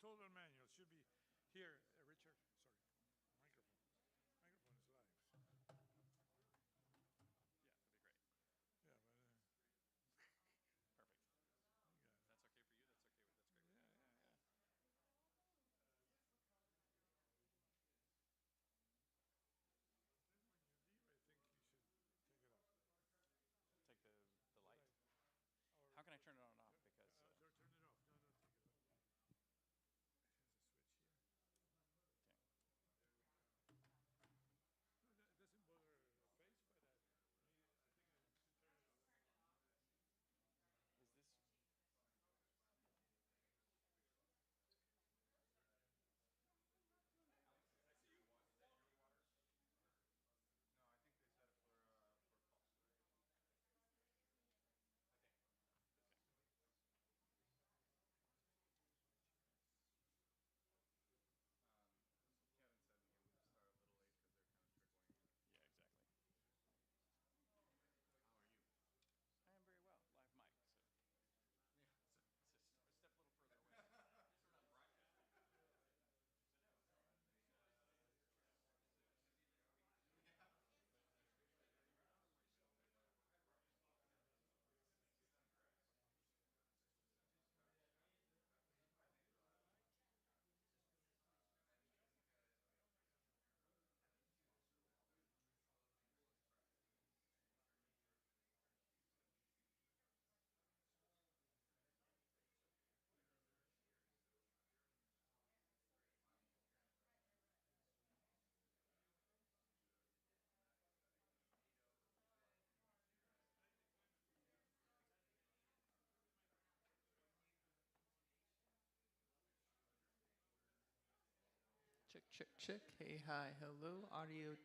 total manual should be here. Richard, sorry, microphone. Microphone is live. Yeah, that'd be great. Yeah, but Perfect. you got it. That's okay for you. That's okay. That's great. Yeah, yeah, yeah. Then when you leave, I think you should take it off. Take the light. Right. Or How can I turn it on and off? Because or turn it off. No, no, take it off. There's a switch here. okay. No, it doesn't bother the face, but I think I should turn it off. Is this? No, I think they set it for pulse. I think. Okay. Kevin said we can start a little late because they're kind of trickling. Yeah, exactly. How are you? I am very well. Live mic, so. Yeah, so just step a little further away. We're not broadcasting. Check, check, check. Hey, hi, hello. Audio.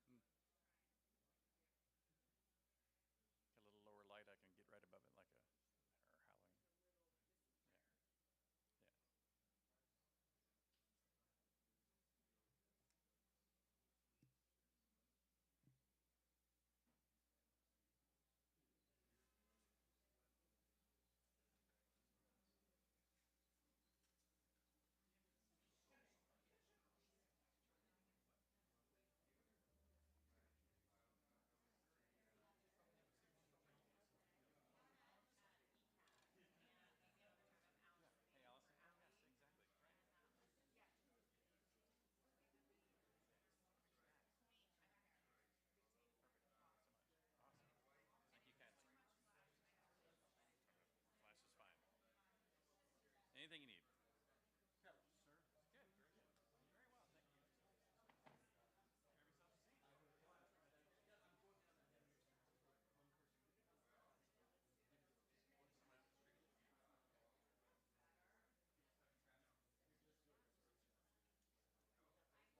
No, that's Get a little lower light, I can get right above it like a or howling. Yeah. Yeah. Hey, Allison. Oh, yes, exactly. Right. Perfect. Thanks so much. Awesome. Thank you, Ken. Flash is fine. Anything you need. Hello, sir. Good. Very good. Very well. Thank you.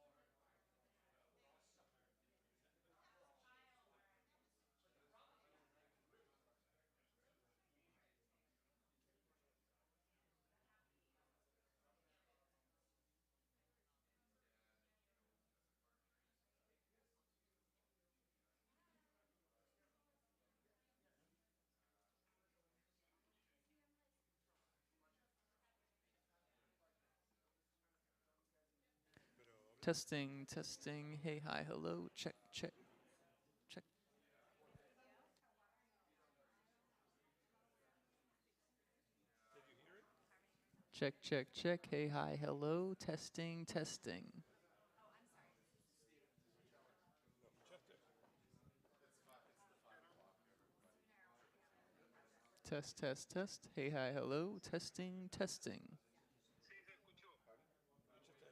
Grab yourself a seat. Testing, testing. Hey, hi, hello. Check, check, check. Check, check, check. Hey, hi, hello. Testing, testing. Test, test, test. Hey, hi, hello. Testing, testing. Ok, estamos bien entonces. Ok.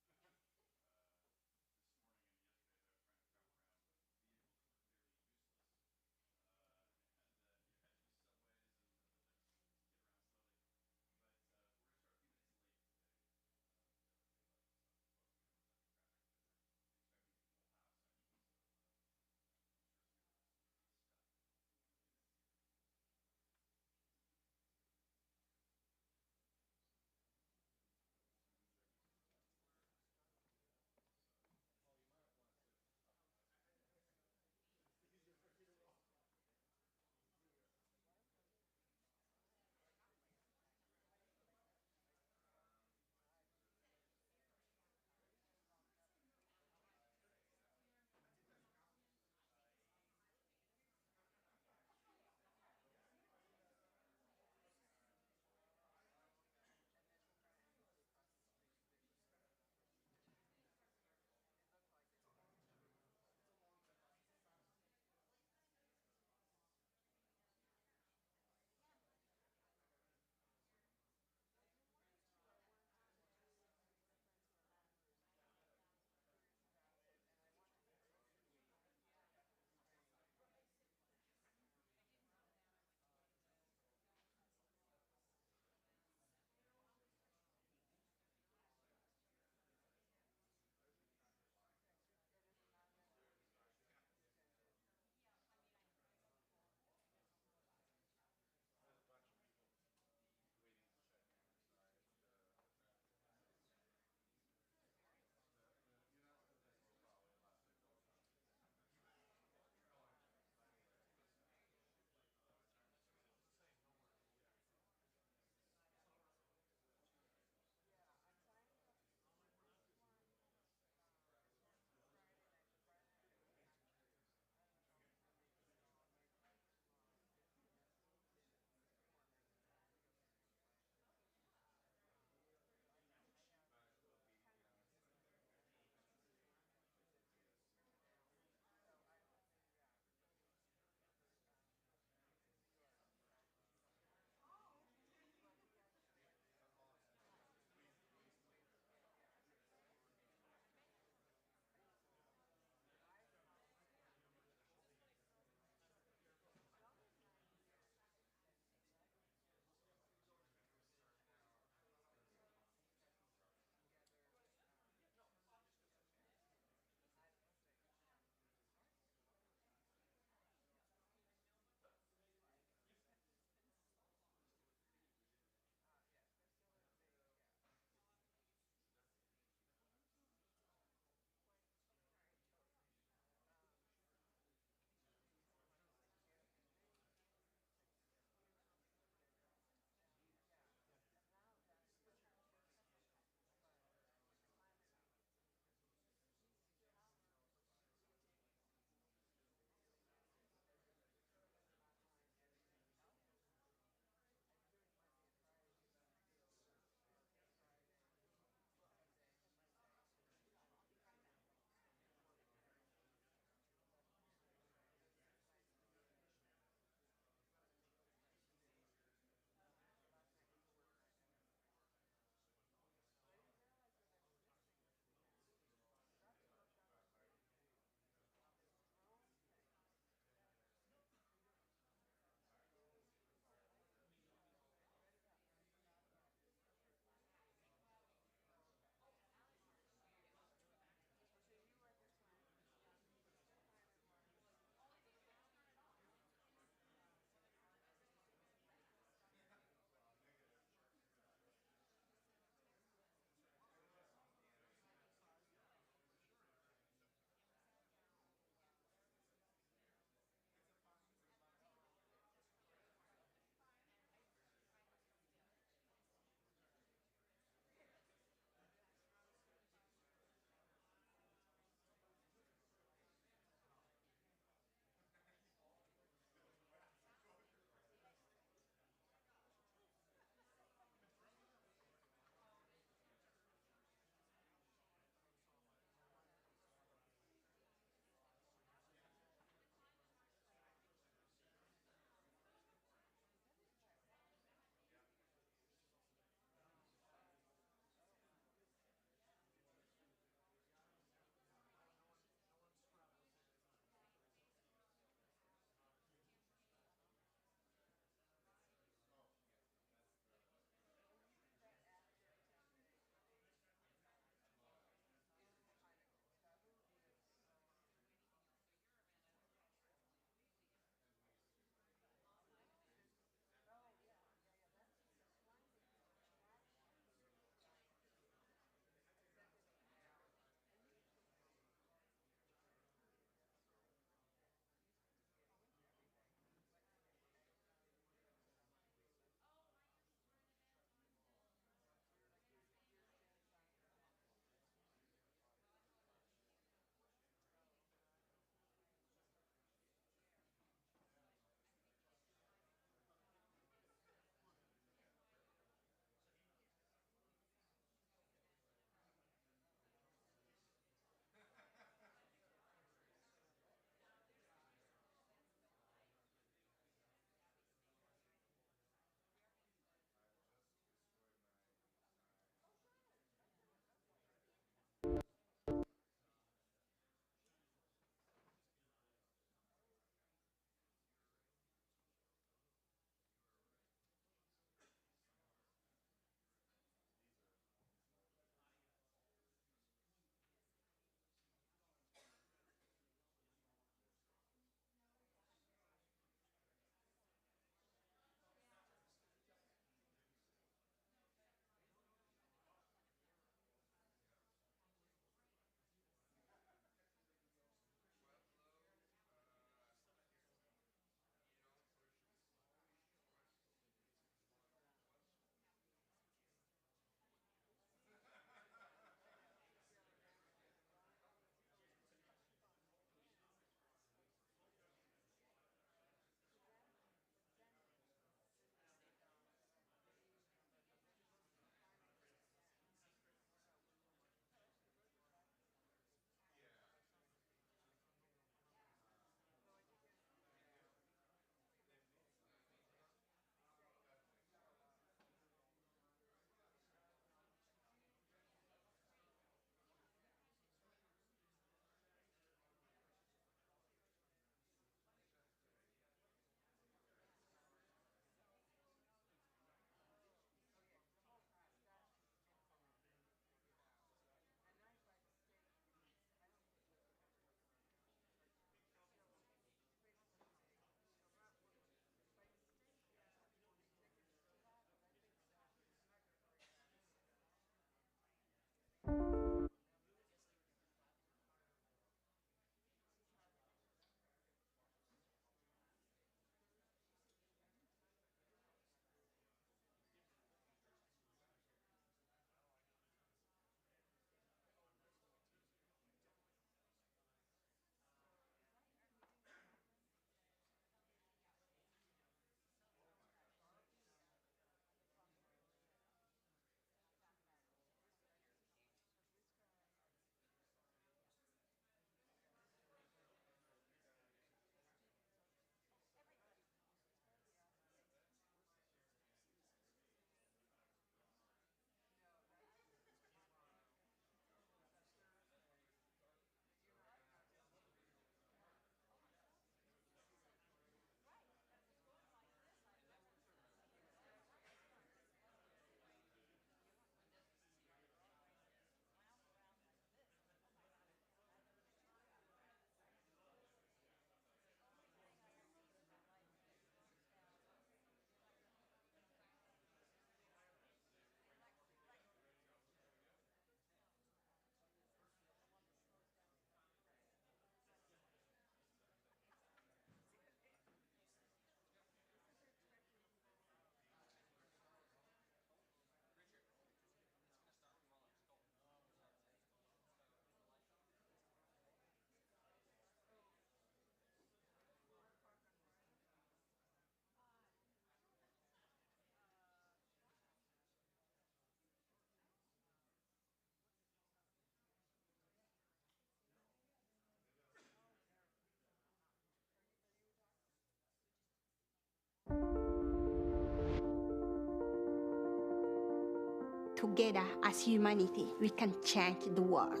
together as humanity, we can change the world.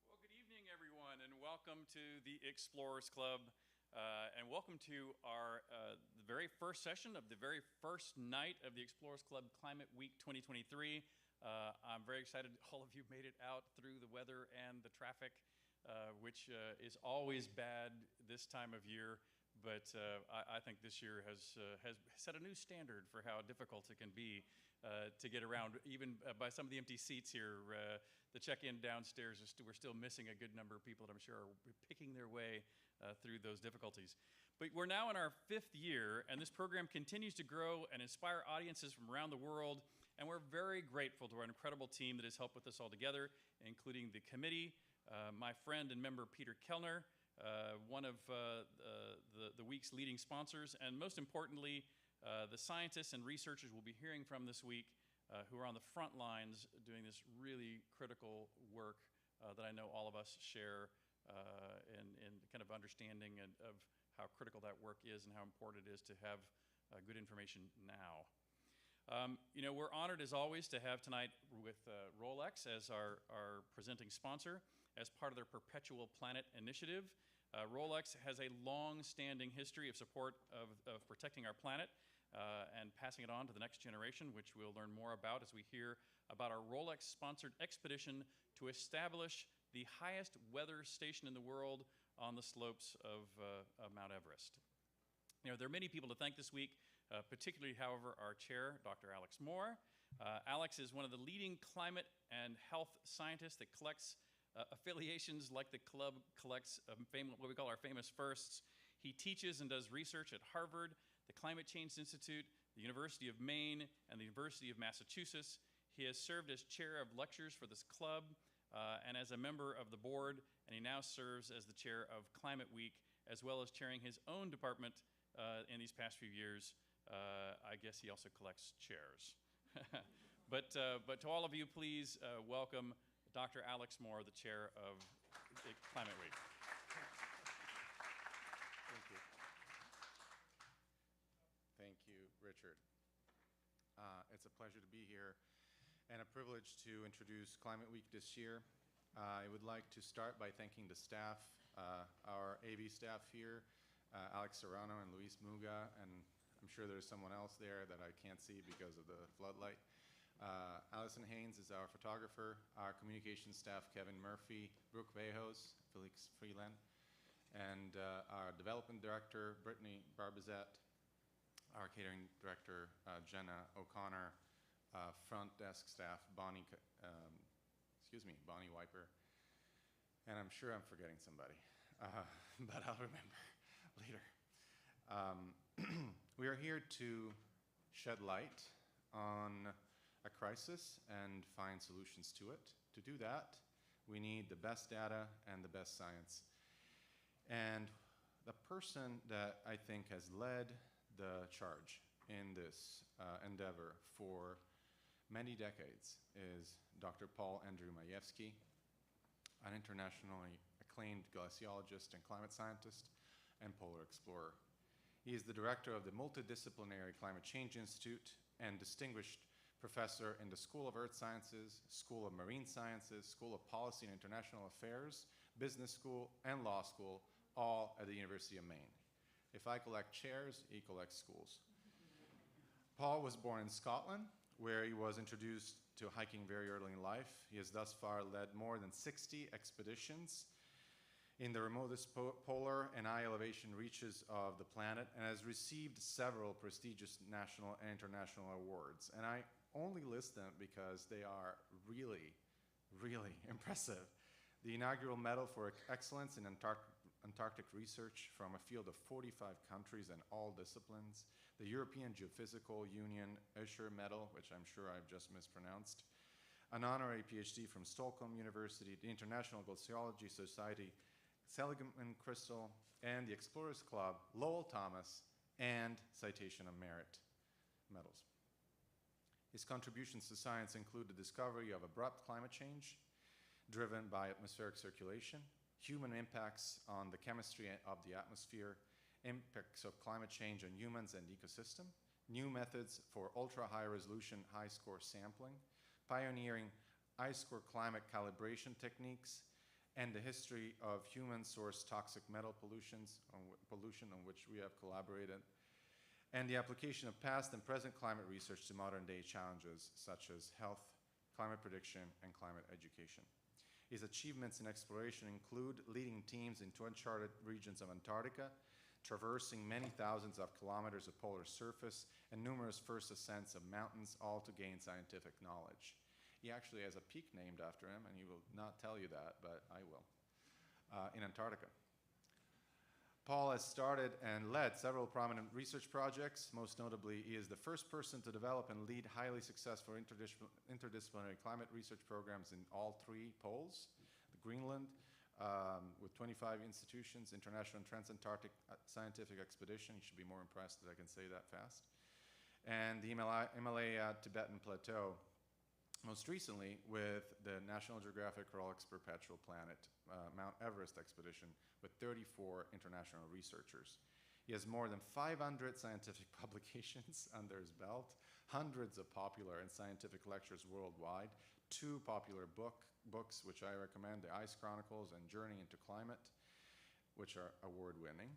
Well, good evening, everyone, and welcome to the Explorers Club, and welcome to our the very first session of the very first night of the Explorers Club Climate Week 2023. I'm very excited all of you made it out through the weather and the traffic, which is always bad this time of year, but I think this year has set a new standard for how difficult it can be to get around, even by some of the empty seats here. The check-in downstairs, we're still missing a good number of people that I'm sure are picking their way through those difficulties. But we're now in our 5th year, and this program continues to grow and inspire audiences from around the world, and we're very grateful to our incredible team that has helped with this all together, including the committee, my friend and member Peter Kellner, one of the week's leading sponsors, and most importantly, the scientists and researchers we'll be hearing from this week, who are on the front lines doing this really critical work that I know all of us share in kind of understanding of how critical that work is and how important it is to have good information now. We're honored as always to have tonight with Rolex as our presenting sponsor as part of their Perpetual Planet initiative. Rolex has a long-standing history of support of protecting our planet and passing it on to the next generation, which we'll learn more about as we hear about our Rolex-sponsored expedition to establish the highest weather station in the world on the slopes of Mount Everest. There are many people to thank this week, particularly, however, our chair, Dr. Alex Moore. Alex is one of the leading climate and health scientists that collects affiliations like the club collects what we call our famous firsts. He teaches and does research at Harvard, the Climate Change Institute, the University of Maine, and the University of Massachusetts. He has served as chair of lectures for this club and as a member of the board, and he now serves as the chair of Climate Week, as well as chairing his own department in these past few years. I guess he also collects chairs. But to all of you, please welcome Dr. Alex Moore, the chair of Climate Week. Thank you, Richard. It's a pleasure to be here and a privilege to introduce Climate Week this year. I would like to start by thanking the staff, our AV staff here, Alex Serrano and Luis Muga, and I'm sure there's someone else there that I can't see because of the floodlight. Allison Haynes is our photographer, our communications staff, Kevin Murphy, Brooke Vejos, Felix Freeland, and our development director, Brittany Barbizet, our catering director, Jenna O'Connor, front desk staff, Bonnie Wiper, and I'm sure I'm forgetting somebody, but I'll remember later. We are here to shed light on a crisis and find solutions to it. To do that, we need the best data and the best science. And the person that I think has led the charge in this endeavor for many decades is Dr. Paul Andrew Mayewski, an internationally acclaimed glaciologist and climate scientist and polar explorer. He is the director of the Multidisciplinary Climate Change Institute and distinguished professor in the School of Earth Sciences, School of Marine Sciences, School of Policy and International Affairs, Business School, and Law School, all at the University of Maine. If I collect chairs, he collects schools. Paul was born in Scotland, where he was introduced to hiking very early in life. He has thus far led more than 60 expeditions in the remotest polar and high elevation reaches of the planet, and has received several prestigious national and international awards. And I only list them because they are really, really impressive. The inaugural Medal for Excellence in Antarctic Research from a field of 45 countries and all disciplines, the European Geophysical Union Escher Medal, which I'm sure I've just mispronounced, an honorary PhD from Stockholm University, the International Glaciology Society, Seligman Crystal, and the Explorers Club, Lowell Thomas, and Citation of Merit medals. His contributions to science include the discovery of abrupt climate change driven by atmospheric circulation, human impacts on the chemistry of the atmosphere, impacts of climate change on humans and ecosystem, new methods for ultra-high resolution, high-score sampling, pioneering high-score climate calibration techniques, and the history of human-sourced toxic metal pollution on which we have collaborated, and the application of past and present climate research to modern-day challenges such as health, climate prediction, and climate education. His achievements in exploration include leading teams into uncharted regions of Antarctica, traversing many thousands of kilometers of polar surface, and numerous first ascents of mountains, all to gain scientific knowledge. He actually has a peak named after him, and he will not tell you that, but I will, in Antarctica. Paul has started and led several prominent research projects. Most notably, he is the first person to develop and lead highly successful interdisciplinary climate research programs in all 3 poles: the Greenland, with 25 institutions, International and Transantarctic Scientific Expedition. You should be more impressed that I can say that fast. And the Himalaya Tibetan Plateau. Most recently with the National Geographic Rolex Perpetual Planet Mount Everest expedition with 34 international researchers. He has more than 500 scientific publications under his belt, hundreds of popular and scientific lectures worldwide, 2 popular books which I recommend, The Ice Chronicles and Journey into Climate, which are award-winning,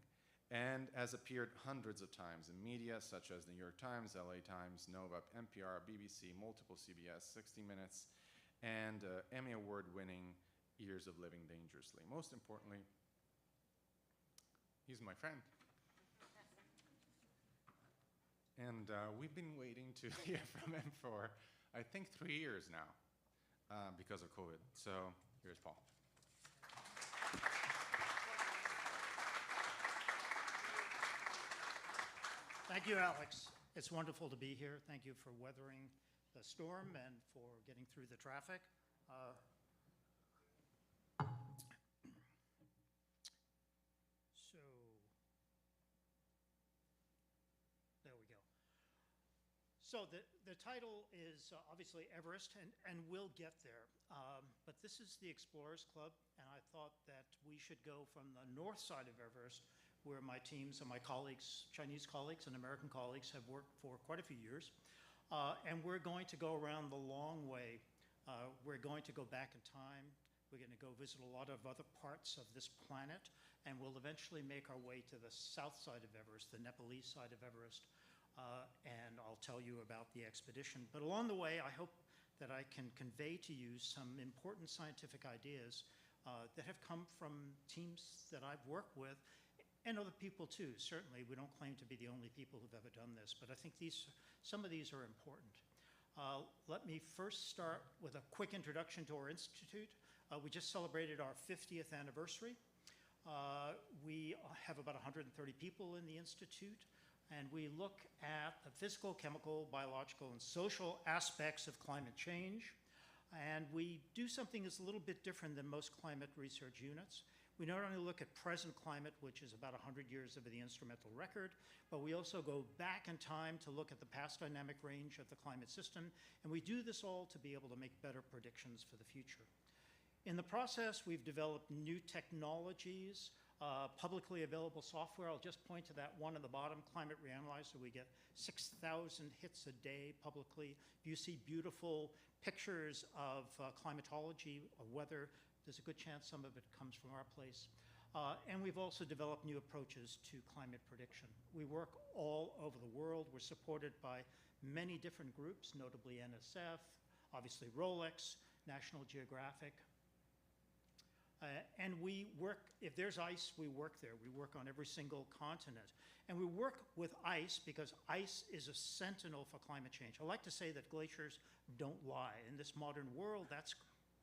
and has appeared hundreds of times in media such as the New York Times, LA Times, Nova, NPR, BBC, multiple CBS, 60 Minutes, and Emmy Award-winning Years of Living Dangerously. Most importantly, he's my friend. And we've been waiting to hear from him for, I think, 3 years now because of COVID. So here's Paul. Thank you, Alex. It's wonderful to be here. Thank you for weathering the storm and for getting through the traffic. So, there we go. So the title is obviously Everest, and we'll get there. But this is the Explorers Club, and I thought that we should go from the north side of Everest, where my teams and my colleagues, Chinese colleagues and American colleagues, have worked for quite a few years. And we're going to go around the long way. We're going to go back in time. We're going to go visit a lot of other parts of this planet, and we'll eventually make our way to the south side of Everest, the Nepalese side of Everest, and I'll tell you about the expedition. But along the way, I hope that I can convey to you some important scientific ideas that have come from teams that I've worked with, and other people too. Certainly, we don't claim to be the only people who've ever done this, but I think some of these are important. Let me first start with a quick introduction to our institute. We just celebrated our 50th anniversary. We have about 130 people in the institute, and we look at the physical, chemical, biological, and social aspects of climate change. And we do something that's a little bit different than most climate research units. We not only look at present climate, which is about 100 years of the instrumental record, but we also go back in time to look at the past dynamic range of the climate system, and we do this all to be able to make better predictions for the future. In the process, we've developed new technologies, publicly available software. I'll just point to that one at the bottom, Climate Reanalyzer. We get 6,000 hits a day publicly. If you see beautiful pictures of climatology, of weather, there's a good chance some of it comes from our place. And we've also developed new approaches to climate prediction. We work all over the world. We're supported by many different groups, notably NSF, obviously Rolex, National Geographic. And we work, if there's ice, we work there. We work on every single continent. And we work with ice because ice is a sentinel for climate change. I like to say that glaciers don't lie. In this modern world, that's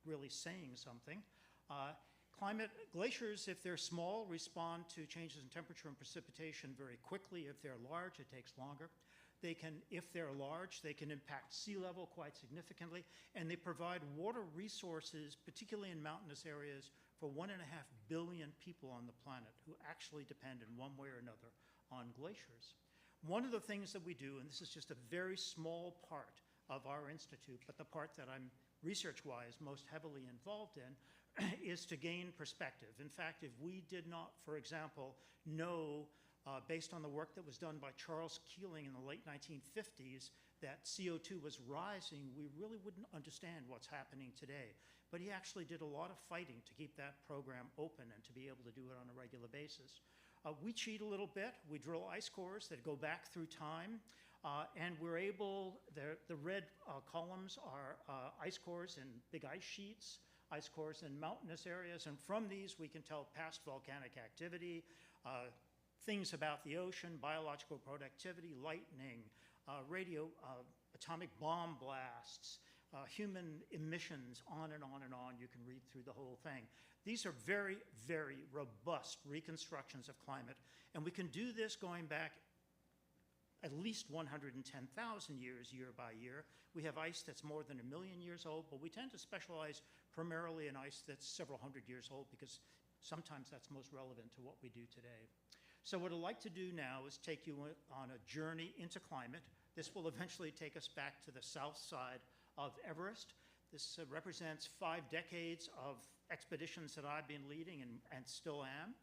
really saying something. Glaciers, if they're small, respond to changes in temperature and precipitation very quickly. If they're large, it takes longer. They can, if they're large, they can impact sea level quite significantly, and they provide water resources, particularly in mountainous areas, for 1.5 billion people on the planet who actually depend in one way or another on glaciers. One of the things that we do, and this is just a very small part of our institute, but the part that I'm research-wise most heavily involved in, is to gain perspective. In fact, if we did not, for example, know, based on the work that was done by Charles Keeling in the late 1950s, that CO2 was rising, we really wouldn't understand what's happening today. But he actually did a lot of fighting to keep that program open and to be able to do it on a regular basis. We cheat a little bit. We drill ice cores that go back through time. And we're able, the red columns are ice cores in big ice sheets, ice cores in mountainous areas, and from these we can tell past volcanic activity, things about the ocean, biological productivity, lightning, atomic bomb blasts, human emissions, on and on and on. You can read through the whole thing. These are very, very robust reconstructions of climate, and we can do this going back at least 110,000 years, year by year. We have ice that's more than 1 million years old, but we tend to specialize primarily in ice that's several hundred years old because sometimes that's most relevant to what we do today. So what I'd like to do now is take you on a journey into climate. This will eventually take us back to the south side of Everest. This represents 5 decades of expeditions that I've been leading and still am.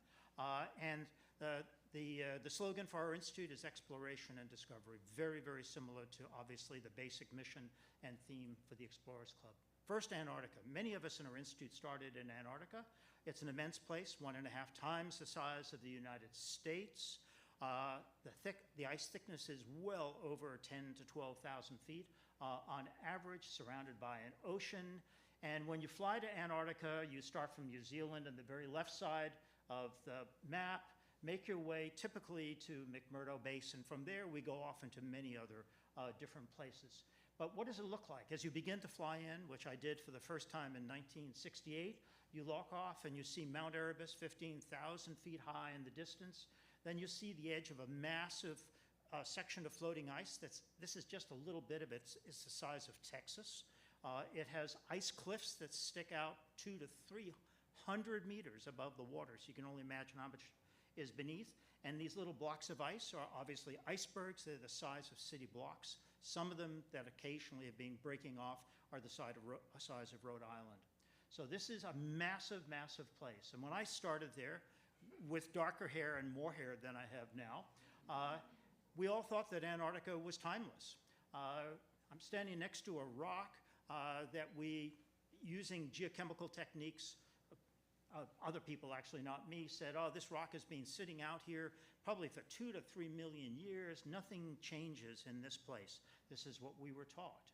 The slogan for our institute is exploration and discovery, very, very similar to obviously the basic mission and theme for the Explorers Club. First, Antarctica. Many of us in our institute started in Antarctica. It's an immense place, 1.5 times the size of the United States. The ice thickness is well over 10 to 12,000 feet on average, surrounded by an ocean. And when you fly to Antarctica, you start from New Zealand on the very left side of the map, make your way typically to McMurdo Basin. From there, we go off into many other different places. But what does it look like? As you begin to fly in, which I did for the first time in 1968, you lock off and you see Mount Erebus, 15,000 feet high in the distance. Then you see the edge of a massive section of floating ice. This is just a little bit of it. It's the size of Texas. It has ice cliffs that stick out 200 to 300 meters above the water, so you can only imagine how much is beneath. And these little blocks of ice are obviously icebergs. They're the size of city blocks. Some of them that occasionally have been breaking off are the size of Rhode Island. So this is a massive, massive place. And when I started there, with darker hair and more hair than I have now, we all thought that Antarctica was timeless. I'm standing next to a rock that we, using geochemical techniques, other people, actually not me, said, oh, this rock has been sitting out here probably for 2 to 3 million years. Nothing changes in this place. This is what we were taught.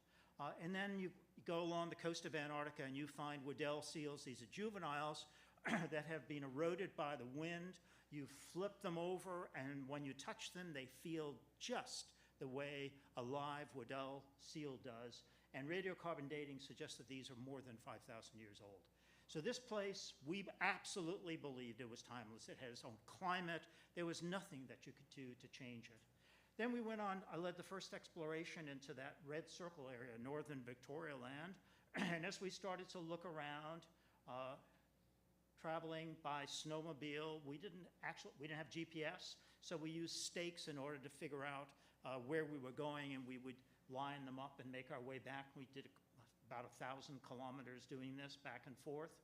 And then you go along the coast of Antarctica and you find Weddell seals. These are juveniles that have been eroded by the wind. You flip them over, and when you touch them, they feel just the way a live Weddell seal does. And radiocarbon dating suggests that these are more than 5,000 years old. So this place, we absolutely believed it was timeless. It had its own climate. There was nothing that you could do to change it. Then we went on, I led the first exploration into that red circle area, northern Victoria land. And as we started to look around, traveling by snowmobile, we didn't have GPS, so we used stakes in order to figure out where we were going, and we would line them up and make our way back. We did about 1,000 kilometers doing this back and forth.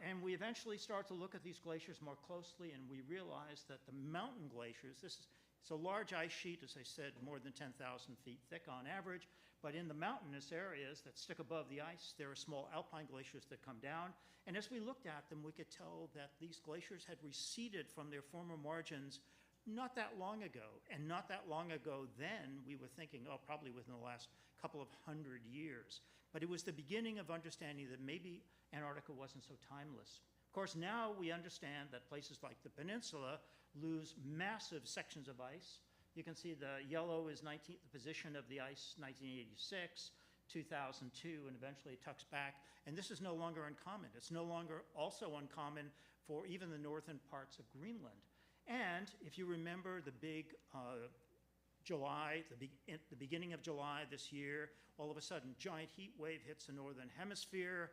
And we eventually started to look at these glaciers more closely, and we realized that the mountain glaciers, it's a large ice sheet, as I said, more than 10,000 feet thick on average, but in the mountainous areas that stick above the ice, there are small alpine glaciers that come down. And as we looked at them, we could tell that these glaciers had receded from their former margins not that long ago. And not that long ago then, we were thinking, oh, probably within the last couple of 100 years. But it was the beginning of understanding that maybe Antarctica wasn't so timeless. Of course, now we understand that places like the peninsula lose massive sections of ice. You can see the yellow is the position of the ice, 1986, 2002, and eventually it tucks back. And this is no longer uncommon. It's no longer also uncommon for even the northern parts of Greenland. And if you remember the big the beginning of July this year, all of a sudden, giant heat wave hits the northern hemisphere.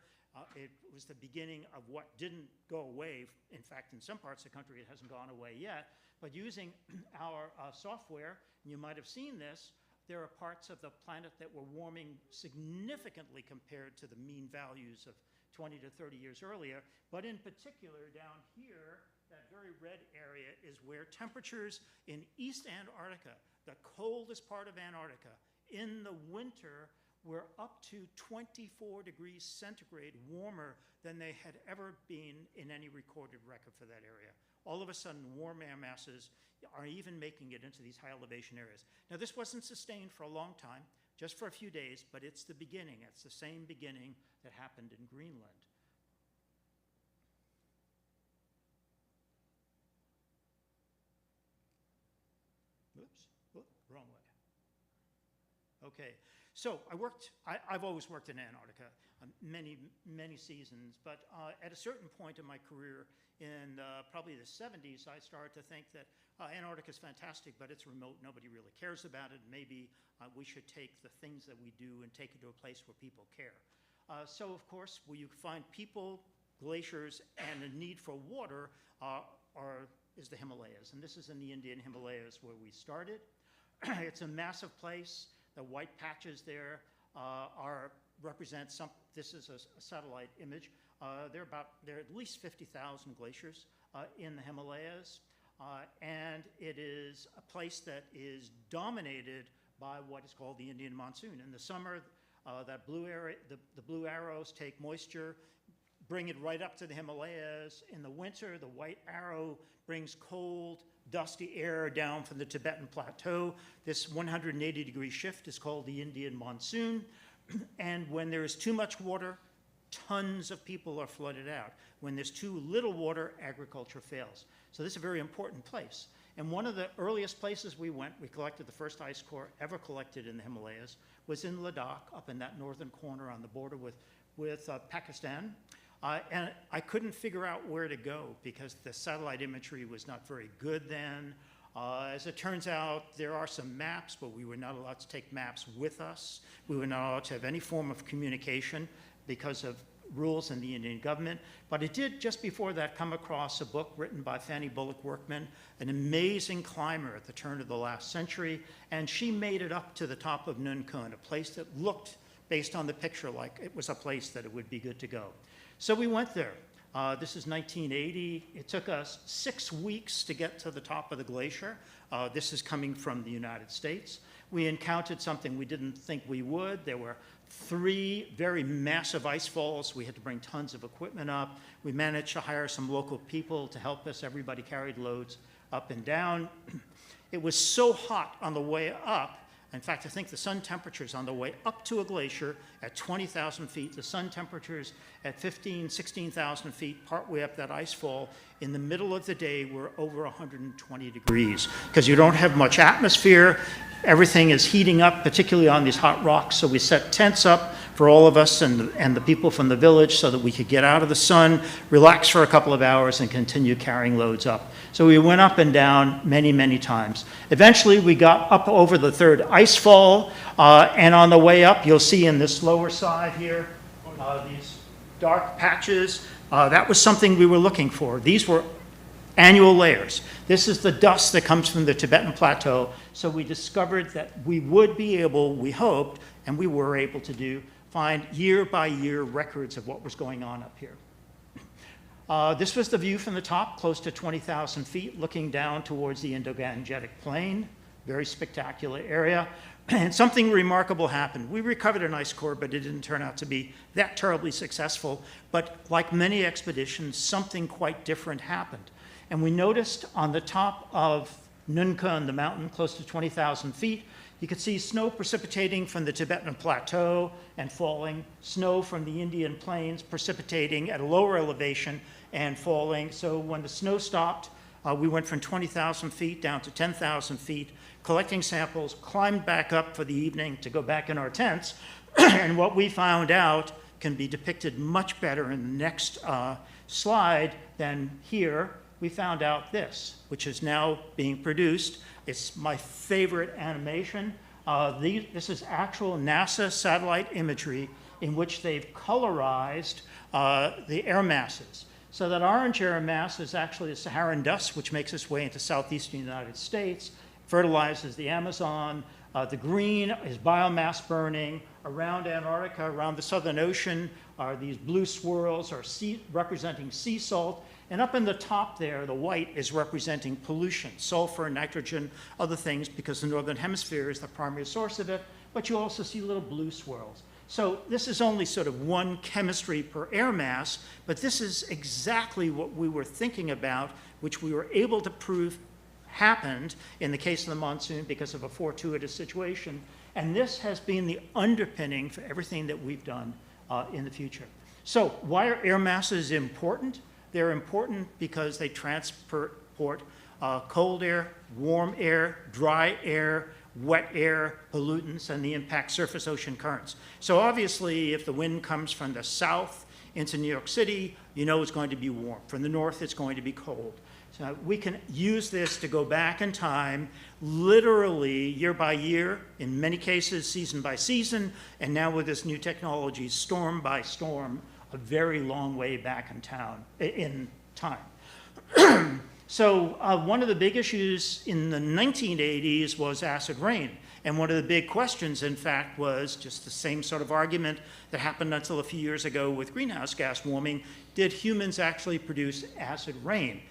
It was the beginning of what didn't go away. In fact, in some parts of the country, it hasn't gone away yet. But using our software, and you might have seen this, there are parts of the planet that were warming significantly compared to the mean values of 20 to 30 years earlier. But in particular, down here, that very red area is where temperatures in East Antarctica, the coldest part of Antarctica, in the winter were up to 24 degrees centigrade warmer than they had ever been in any recorded record for that area. All of a sudden, warm air masses are even making it into these high elevation areas. Now, this wasn't sustained for a long time, just for a few days, but it's the beginning. It's the same beginning that happened in Greenland. Oops, wrong way. Okay, so I've always worked in Antarctica, many seasons, but at a certain point in my career, in probably the 70s, I started to think that Antarctica is fantastic, but it's remote, nobody really cares about it. Maybe we should take the things that we do and take it to a place where people care. So of course, where you find people, glaciers, and a need for water is the Himalayas. And this is in the Indian Himalayas where we started. It's a massive place. The white patches there represent this is a satellite image. There are at least 50,000 glaciers in the Himalayas. And it is a place that is dominated by what is called the Indian monsoon. In the summer, that the blue arrows take moisture, bring it right up to the Himalayas. In the winter, the white arrow brings cold, dusty air down from the Tibetan plateau. This 180-degree shift is called the Indian monsoon. And when there is too much water, tons of people are flooded out. When there's too little water, agriculture fails. So this is a very important place. And one of the earliest places we went, we collected the first ice core ever collected in the Himalayas, was in Ladakh, up in that northern corner on the border with Pakistan. And I couldn't figure out where to go because the satellite imagery was not very good then. As it turns out, there are some maps, but we were not allowed to take maps with us. We were not allowed to have any form of communication because of rules in the Indian government. But I did, just before that, come across a book written by Fanny Bullock Workman, an amazing climber at the turn of the last century, and she made it up to the top of Nunkun, a place that looked, based on the picture, like it was a place that it would be good to go. So we went there. This is 1980. It took us 6 weeks to get to the top of the glacier. This is coming from the United States. We encountered something we didn't think we would. There were 3 very massive ice falls. We had to bring tons of equipment up. We managed to hire some local people to help us. Everybody carried loads up and down. It was so hot on the way up. In fact, I think the sun temperatures on the way up to a glacier at 20,000 feet, the sun temperatures at 15, 16,000 feet, partway up that ice fall, in the middle of the day, were over 120 degrees. Because you don't have much atmosphere, everything is heating up, particularly on these hot rocks. So we set tents up for all of us and the people from the village so that we could get out of the sun, relax for a couple of hours, and continue carrying loads up. So we went up and down many, many times. Eventually, we got up over the 3rd ice fall, and on the way up, you'll see in this lower side here, these dark patches. That was something we were looking for. These were annual layers. This is the dust that comes from the Tibetan plateau. So we discovered that we would be able, we hoped, and we were able to find year-by-year records of what was going on up here. This was the view from the top, close to 20,000 feet, looking down towards the Indo-Gangetic Plain. Very spectacular area. And something remarkable happened. We recovered an ice core, but it didn't turn out to be that terribly successful. But like many expeditions, something quite different happened. And we noticed on the top of Nunca on the mountain, close to 20,000 feet. You could see snow precipitating from the Tibetan Plateau and falling, snow from the Indian Plains precipitating at a lower elevation and falling. So when the snow stopped, we went from 20,000 feet down to 10,000 feet, collecting samples, climbed back up for the evening to go back in our tents. And what we found out can be depicted much better in the next slide than here. We found out this, which is now being produced. It's my favorite animation. This is actual NASA satellite imagery in which they've colorized the air masses. So that orange air mass is actually the Saharan dust, which makes its way into southeastern United States, fertilizes the Amazon. The green is biomass burning. Around Antarctica, around the Southern Ocean, are these blue swirls are representing sea salt. And up in the top there, the white is representing pollution, sulfur, nitrogen, other things, because the Northern Hemisphere is the primary source of it. But you also see little blue swirls. So this is only sort of one chemistry per air mass, but this is exactly what we were thinking about, which we were able to prove happened in the case of the monsoon because of a fortuitous situation. And this has been the underpinning for everything that we've done in the future. So why are air masses important? They're important because they transport cold air, warm air, dry air, wet air, pollutants, and the impact surface ocean currents. So obviously, if the wind comes from the south into New York City, you know it's going to be warm. From the north, it's going to be cold. So we can use this to go back in time, literally year by year, in many cases season by season, and now with this new technology, storm by storm, a very long way back in time. So one of the big issues in the 1980s was acid rain. And one of the big questions, in fact, was just the same sort of argument that happened until a few years ago with greenhouse gas warming. Did humans actually produce acid rain?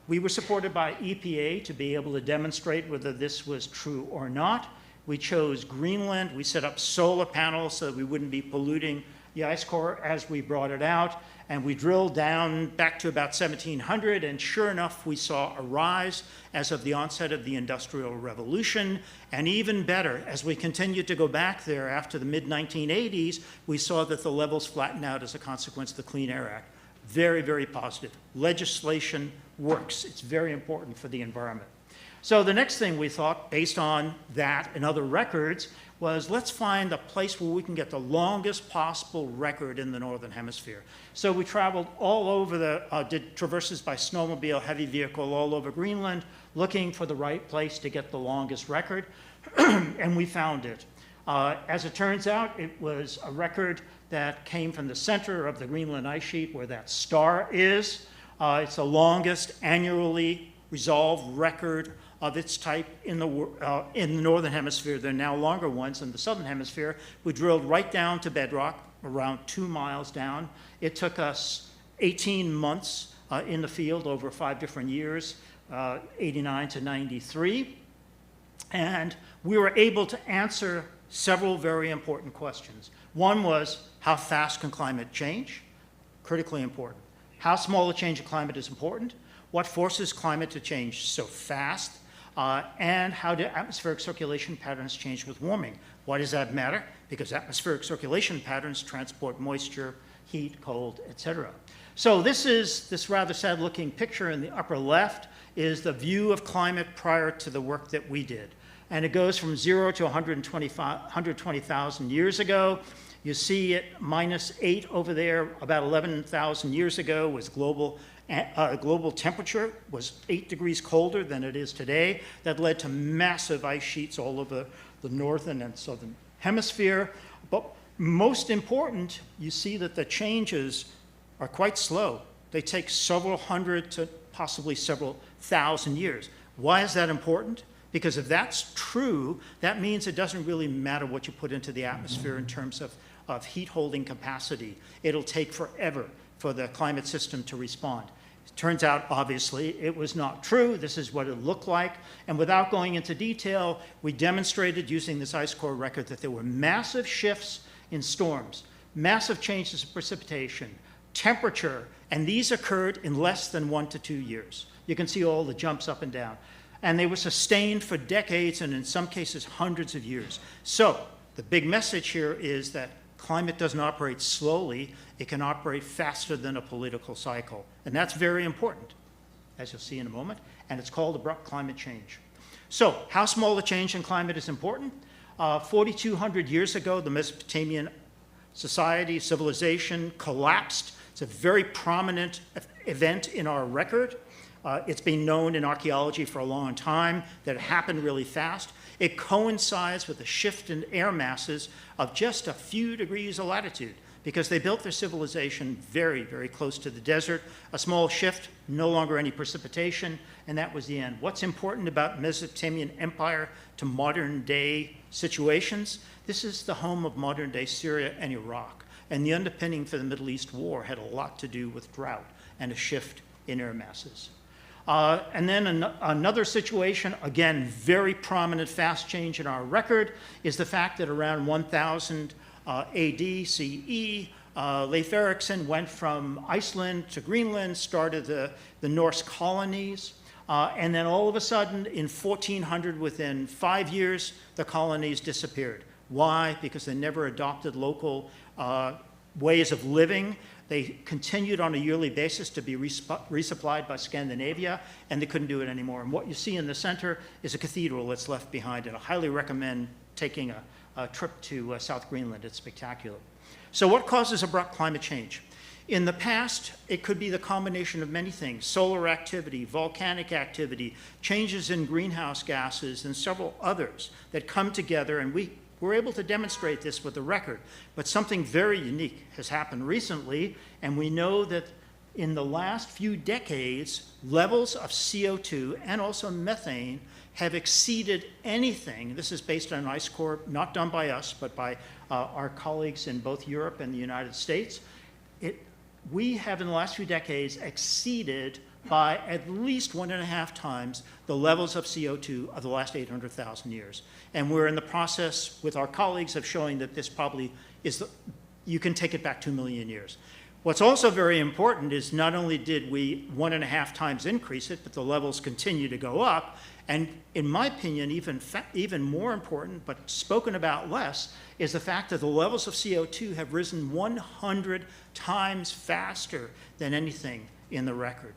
We were supported by EPA to be able to demonstrate whether this was true or not. We chose Greenland. We set up solar panels so that we wouldn't be polluting the ice core as we brought it out. And we drilled down back to about 1700, and sure enough, we saw a rise as of the onset of the Industrial Revolution. And even better, as we continued to go back there after the mid-1980s, we saw that the levels flattened out as a consequence of the Clean Air Act. Very, very positive. Legislation works. It's very important for the environment. So the next thing we thought, based on that and other records, was let's find a place where we can get the longest possible record in the Northern Hemisphere. So we traveled all over did traverses by snowmobile, heavy vehicle all over Greenland, looking for the right place to get the longest record, and we found it. As it turns out, it was a record that came from the center of the Greenland ice sheet where that star is. It's the longest annually resolved record of its type in the Northern Hemisphere. There are now longer ones in the Southern Hemisphere. We drilled right down to bedrock, around 2 miles down. It took us 18 months in the field over 5 different years, 89 to 93. And we were able to answer several very important questions. One was, how fast can climate change? Critically important. How small a change in climate is important? What forces climate to change so fast? And how do atmospheric circulation patterns change with warming? Why does that matter? Because atmospheric circulation patterns transport moisture, heat, cold, etc. So this rather sad-looking picture in the upper left is the view of climate prior to the work that we did. And it goes from 0 to 120,000 years ago. You see it -8 over there, about 11,000 years ago was global temperature was 8 degrees colder than it is today. That led to massive ice sheets all over the northern and southern hemisphere. But most important, you see that the changes are quite slow. They take several hundred to possibly several thousand years. Why is that important? Because if that's true, that means it doesn't really matter what you put into the atmosphere in terms of heat holding capacity. It'll take forever for the climate system to respond. It turns out, obviously, it was not true. This is what it looked like. And without going into detail, we demonstrated using this ice core record that there were massive shifts in storms, massive changes in precipitation, temperature, and these occurred in less than 1 to 2 years. You can see all the jumps up and down. And they were sustained for decades and in some cases hundreds of years. So the big message here is that climate doesn't operate slowly, it can operate faster than a political cycle. And that's very important, as you'll see in a moment, and it's called abrupt climate change. So how small a change in climate is important? 4,200 years ago, the Mesopotamian society, civilization collapsed. It's a very prominent event in our record. It's been known in archaeology for a long time that it happened really fast. It coincides with a shift in air masses of just a few degrees of latitude because they built their civilization very, very close to the desert. A small shift, no longer any precipitation, and that was the end. What's important about Mesopotamian empire to modern day situations? This is the home of modern day Syria and Iraq, and the underpinning for the Middle East war had a lot to do with drought and a shift in air masses. And then another situation, again, very prominent fast change in our record, is the fact that around 1000 AD CE, Leif Erikson went from Iceland to Greenland, started the Norse colonies, and then all of a sudden, in 1400, within 5 years, the colonies disappeared. Why? Because they never adopted local ways of living. They continued on a yearly basis to be resupplied by Scandinavia, and they couldn't do it anymore. And what you see in the center is a cathedral that's left behind, and I highly recommend taking a trip to South Greenland. It's spectacular. So what causes abrupt climate change? In the past, it could be the combination of many things: solar activity, volcanic activity, changes in greenhouse gases, and several others that come together, and we're able to demonstrate this with the record. But something very unique has happened recently, and we know that in the last few decades, levels of CO2 and also methane have exceeded anything. This is based on an ice core, not done by us, but by our colleagues in both Europe and the United States. We have, in the last few decades, exceeded by at least 1.5 times the levels of CO2 of the last 800,000 years. And we're in the process with our colleagues of showing that this probably is, you can take it back 2 million years. What's also very important is not only did we 1.5 times increase it, but the levels continue to go up. And in my opinion, even more important, but spoken about less, is the fact that the levels of CO2 have risen 100 times faster than anything in the record.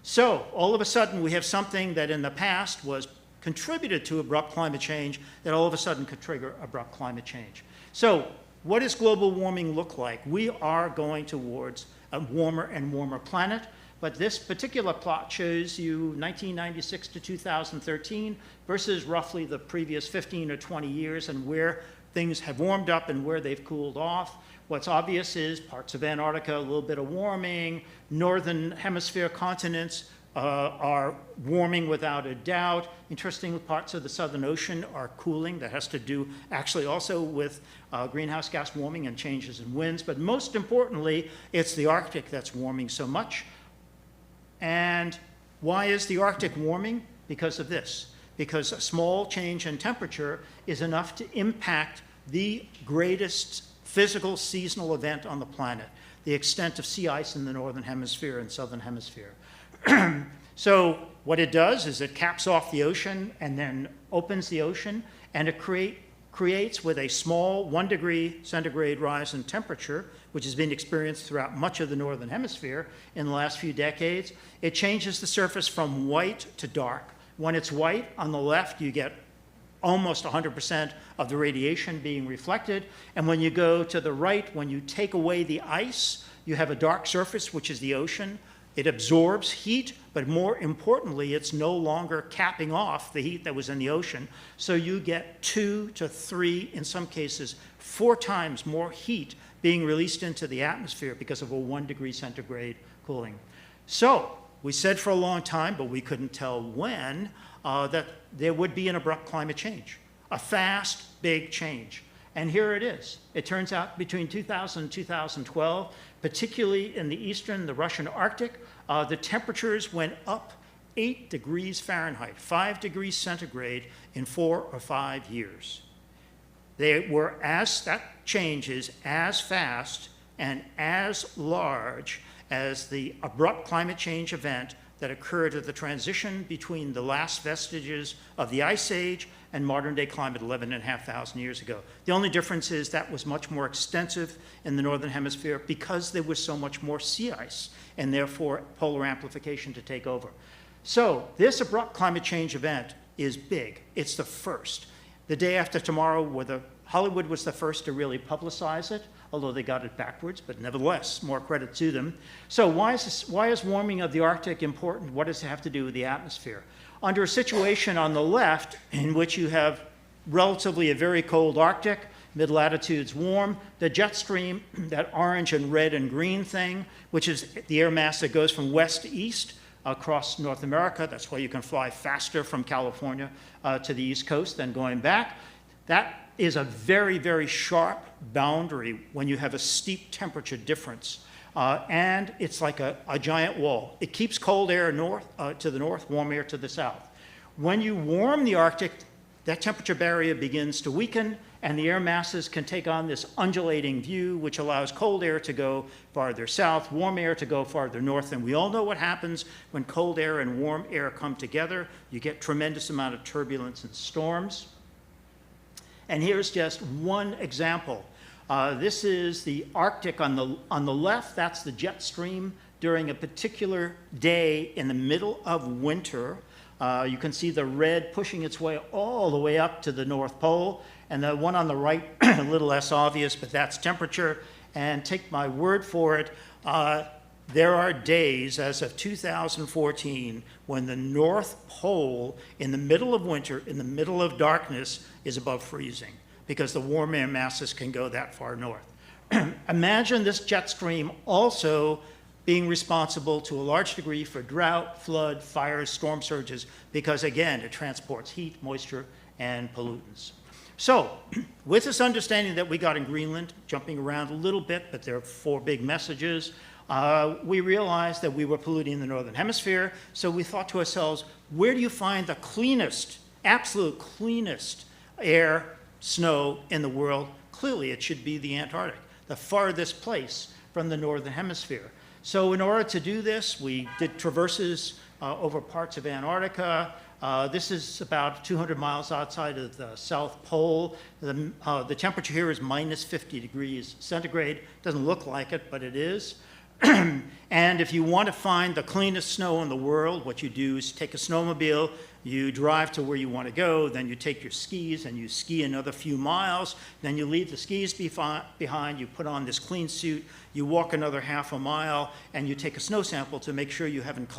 So all of a sudden, we have something that in the past was contributed to abrupt climate change that all of a sudden could trigger abrupt climate change. So what does global warming look like? We are going towards a warmer and warmer planet, but this particular plot shows you 1996 to 2013 versus roughly the previous 15 or 20 years and where things have warmed up and where they've cooled off. What's obvious is parts of Antarctica, a little bit of warming. Northern hemisphere continents are warming without a doubt. Interestingly, parts of the Southern Ocean are cooling. That has to do actually also with greenhouse gas warming and changes in winds. But most importantly, it's the Arctic that's warming so much. And why is the Arctic warming? Because of this. Because a small change in temperature is enough to impact the greatest physical seasonal event on the planet, the extent of sea ice in the northern hemisphere and southern hemisphere. So what it does is it caps off the ocean and then opens the ocean, and it creates with a small 1 degree centigrade rise in temperature, which has been experienced throughout much of the northern hemisphere in the last few decades. It changes the surface from white to dark. When it's white, on the left, you get almost 100% of the radiation being reflected. And when you go to the right, when you take away the ice, you have a dark surface, which is the ocean. It absorbs heat, but more importantly, it's no longer capping off the heat that was in the ocean. So you get 2 to 3, in some cases, 4 times more heat being released into the atmosphere because of a 1 degree centigrade cooling. So we said for a long time, but we couldn't tell when, that there would be an abrupt climate change, a fast, big change. And here it is. It turns out between 2000 and 2012, particularly in the eastern, the Russian Arctic, the temperatures went up 8 degrees Fahrenheit, 5 degrees centigrade in 4 or 5 years. That change is as fast and as large as the abrupt climate change event that occurred at the transition between the last vestiges of the Ice Age and modern-day climate 11,500 years ago. The only difference is that was much more extensive in the Northern Hemisphere because there was so much more sea ice, and therefore polar amplification to take over. So this abrupt climate change event is big. It's the first. The day after tomorrow, Hollywood was the first to really publicize it, although they got it backwards, but nevertheless, more credit to them. So why is warming of the Arctic important? What does it have to do with the atmosphere? Under a situation on the left in which you have relatively a very cold Arctic, mid-latitudes warm, the jet stream, that orange and red and green thing, which is the air mass that goes from west to east across North America. That's why you can fly faster from California to the East Coast than going back. That is a very, very sharp boundary when you have a steep temperature difference. And it's like a giant wall. It keeps cold air north to the north, warm air to the south. When you warm the Arctic, that temperature barrier begins to weaken, and the air masses can take on this undulating view, which allows cold air to go farther south, warm air to go farther north. And we all know what happens when cold air and warm air come together. You get tremendous amount of turbulence and storms. And here's just one example. This is the Arctic on the left. That's the jet stream during a particular day in the middle of winter. You can see the red pushing its way all the way up to the North Pole. And the one on the right, a little less obvious, but that's temperature. And take my word for it, there are days, as of 2014, when the North Pole, in the middle of winter, in the middle of darkness, is above freezing, because the warm air masses can go that far north. Imagine this jet stream also being responsible to a large degree for drought, flood, fires, storm surges, because again, it transports heat, moisture, and pollutants. So, with this understanding that we got in Greenland, jumping around a little bit, but there are 4 big messages, we realized that we were polluting the Northern Hemisphere, so we thought to ourselves, where do you find the cleanest, absolute cleanest air, snow in the world? Clearly, it should be the Antarctic, the farthest place from the Northern Hemisphere. So in order to do this, we did traverses over parts of Antarctica. This is about 200 miles outside of the South Pole. The temperature here is minus 50 degrees centigrade. Doesn't look like it, but it is. And if you want to find the cleanest snow in the world, what you do is take a snowmobile, you drive to where you want to go, then you take your skis and you ski another few miles, then you leave the skis behind, you put on this clean suit, you walk another half a mile, and you take a snow sample to make sure you haven't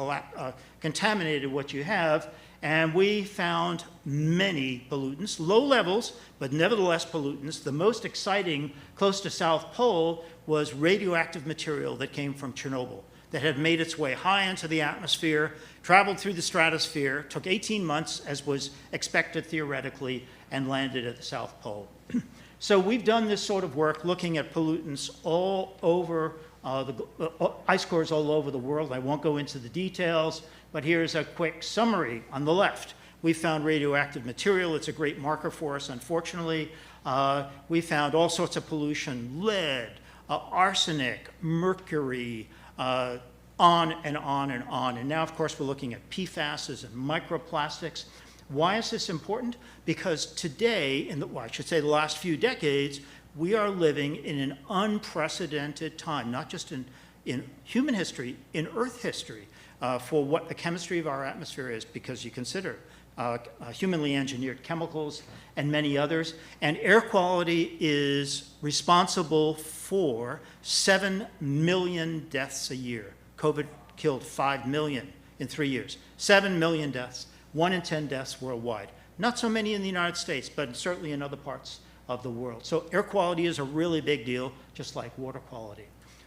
contaminated what you have. And we found many pollutants, low levels, but nevertheless pollutants. The most exciting, close to South Pole, was radioactive material that came from Chernobyl, that had made its way high into the atmosphere, traveled through the stratosphere, took 18 months, as was expected theoretically, and landed at the South Pole. So we've done this sort of work looking at pollutants all over, ice cores all over the world. I won't go into the details, but here's a quick summary. On the left, we found radioactive material. It's a great marker for us, unfortunately. We found all sorts of pollution, lead, arsenic, mercury, on and on and on. And now, of course, we're looking at PFASs and microplastics. Why is this important? Because today, I should say the last few decades, we are living in an unprecedented time, not just in human history, in Earth history, for what the chemistry of our atmosphere is, because you consider humanly engineered chemicals and many others. And air quality is responsible for 7 million deaths a year. COVID killed 5 million in 3 years. 7 million deaths, 1 in 10 deaths worldwide. Not so many in the United States, but certainly in other parts of the world. So air quality is a really big deal, just like water quality.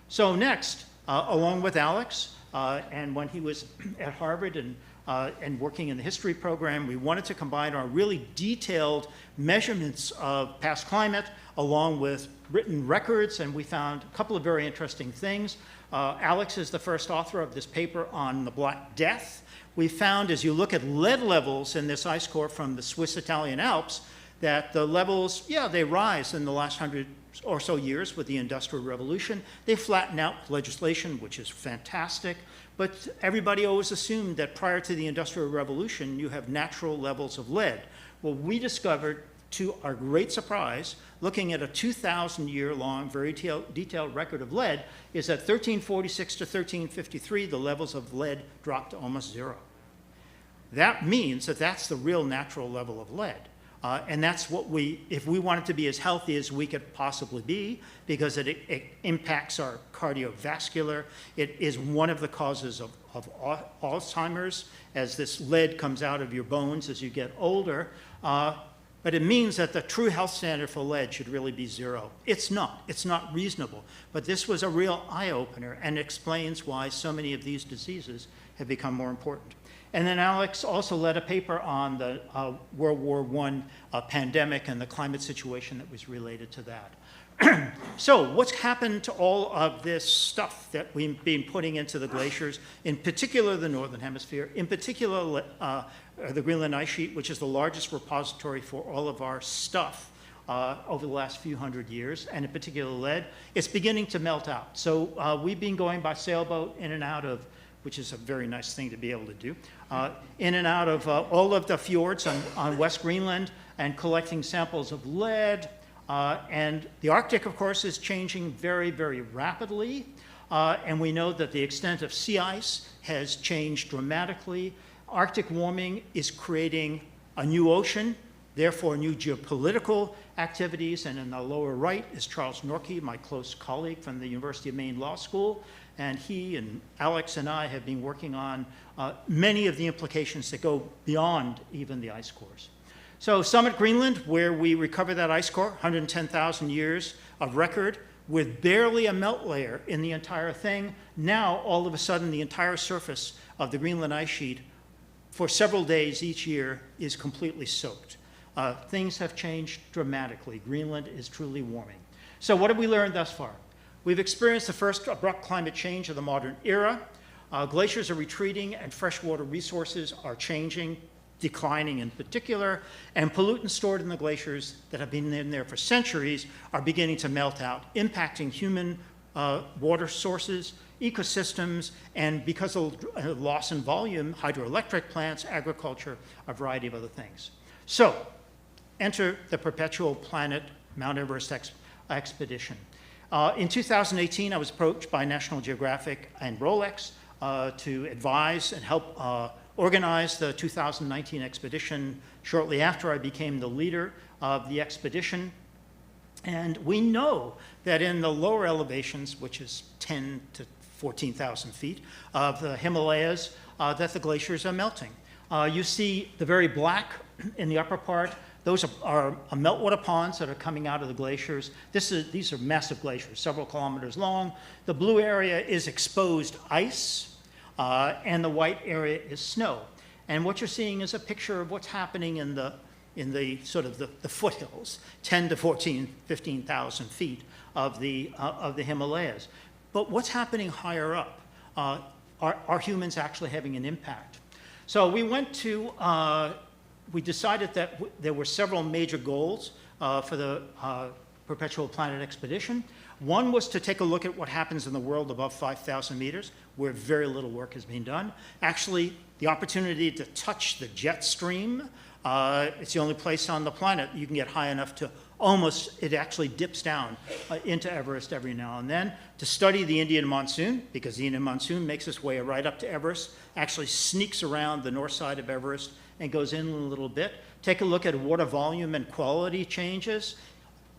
So next, along with Alex, and when he was at Harvard and working in the history program, we wanted to combine our really detailed measurements of past climate along with written records, and we found a couple of very interesting things. Alex is the first author of this paper on the Black Death. We found, as you look at lead levels in this ice core from the Swiss-Italian Alps, that the levels, yeah, they rise in the last 100 or so years with the Industrial Revolution. They flatten out legislation, which is fantastic. But everybody always assumed that prior to the Industrial Revolution, you have natural levels of lead. Well, we discovered, to our great surprise, looking at a 2,000-year-long, very detailed record of lead, is that 1346 to 1353, the levels of lead dropped to almost zero. That means that that's the real natural level of lead. And that's what if we want it to be as healthy as we could possibly be, because it impacts our cardiovascular, it is one of the causes of Alzheimer's, as this lead comes out of your bones as you get older. But it means that the true health standard for lead should really be zero. It's not reasonable. But this was a real eye-opener and explains why so many of these diseases have become more important. And then Alex also led a paper on the World War I pandemic and the climate situation that was related to that. So what's happened to all of this stuff that we've been putting into the glaciers, in particular the Northern Hemisphere, in particular the Greenland ice sheet, which is the largest repository for all of our stuff over the last few hundred years, and in particular lead, it's beginning to melt out. So we've been going by sailboat in and out of, which is a very nice thing to be able to do, in and out of all of the fjords on West Greenland and collecting samples of lead. And the Arctic, of course, is changing very, very rapidly. And we know that the extent of sea ice has changed dramatically. Arctic warming is creating a new ocean, therefore new geopolitical activities. And in the lower right is Charles Norkey, my close colleague from the University of Maine Law School. And he and Alex and I have been working on many of the implications that go beyond even the ice cores. So Summit Greenland, where we recover that ice core, 110,000 years of record, with barely a melt layer in the entire thing. Now, all of a sudden, the entire surface of the Greenland ice sheet for several days each year is completely soaked. Things have changed dramatically. Greenland is truly warming. So what have we learned thus far? We've experienced the first abrupt climate change of the modern era. Glaciers are retreating and freshwater resources are changing, declining in particular, and pollutants stored in the glaciers that have been in there for centuries are beginning to melt out, impacting human water sources, ecosystems, and because of loss in volume, hydroelectric plants, agriculture, a variety of other things. So, enter the Perpetual Planet Mount Everest expedition. In 2018, I was approached by National Geographic and Rolex to advise and help organize the 2019 expedition shortly after I became the leader of the expedition. And we know that in the lower elevations, which is 10 to 14,000 feet of the Himalayas, that the glaciers are melting. You see the very black in the upper part. Those are meltwater ponds that are coming out of the glaciers. These are massive glaciers, several kilometers long. The blue area is exposed ice, and the white area is snow. And what you're seeing is a picture of what's happening in the sort of the foothills, 10 to 14, 15,000 feet of the Himalayas. But what's happening higher up? Are humans actually having an impact? So we decided that there were several major goals for the Perpetual Planet expedition. One was to take a look at what happens in the world above 5,000 meters, where very little work has been done. Actually, the opportunity to touch the jet stream, it's the only place on the planet you can get high enough to it actually dips down into Everest every now and then. To study the Indian monsoon, because the Indian monsoon makes its way right up to Everest, actually sneaks around the north side of Everest and goes in a little bit. Take a look at water volume and quality changes.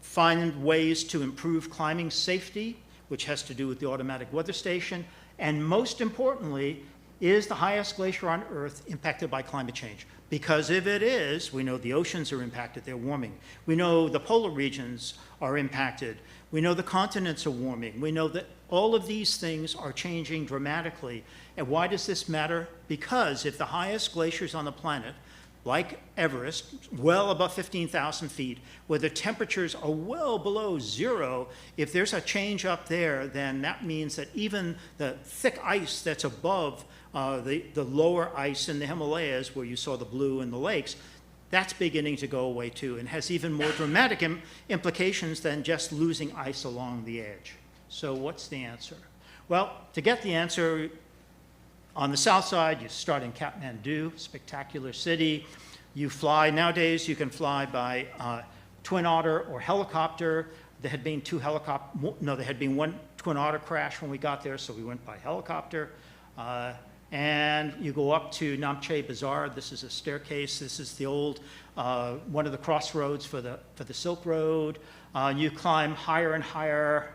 Find ways to improve climbing safety, which has to do with the automatic weather station. And most importantly, is the highest glacier on Earth impacted by climate change? Because if it is, we know the oceans are impacted, they're warming. We know the polar regions are impacted. We know the continents are warming. We know that all of these things are changing dramatically. And why does this matter? Because if the highest glaciers on the planet, like Everest, well above 15,000 feet, where the temperatures are well below zero, if there's a change up there, then that means that even the thick ice that's above the lower ice in the Himalayas, where you saw the blue in the lakes, that's beginning to go away too, and has even more dramatic implications than just losing ice along the edge. So what's the answer? Well, to get the answer, on the south side, you start in Kathmandu, spectacular city. You fly, nowadays you can fly by Twin Otter or helicopter. There had been there had been one Twin Otter crash when we got there, so we went by helicopter. And you go up to Namche Bazaar. This is a staircase. This is the old, one of the crossroads for the Silk Road. You climb higher and higher.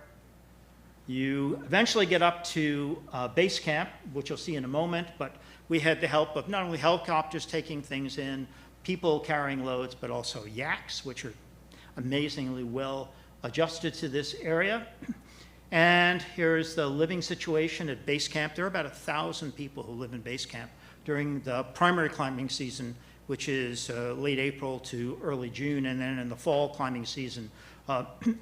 You eventually get up to base camp, which you'll see in a moment, but we had the help of not only helicopters taking things in, people carrying loads, but also yaks, which are amazingly well adjusted to this area. And here's the living situation at base camp. There are about 1,000 people who live in base camp during the primary climbing season, which is late April to early June, and then in the fall climbing season,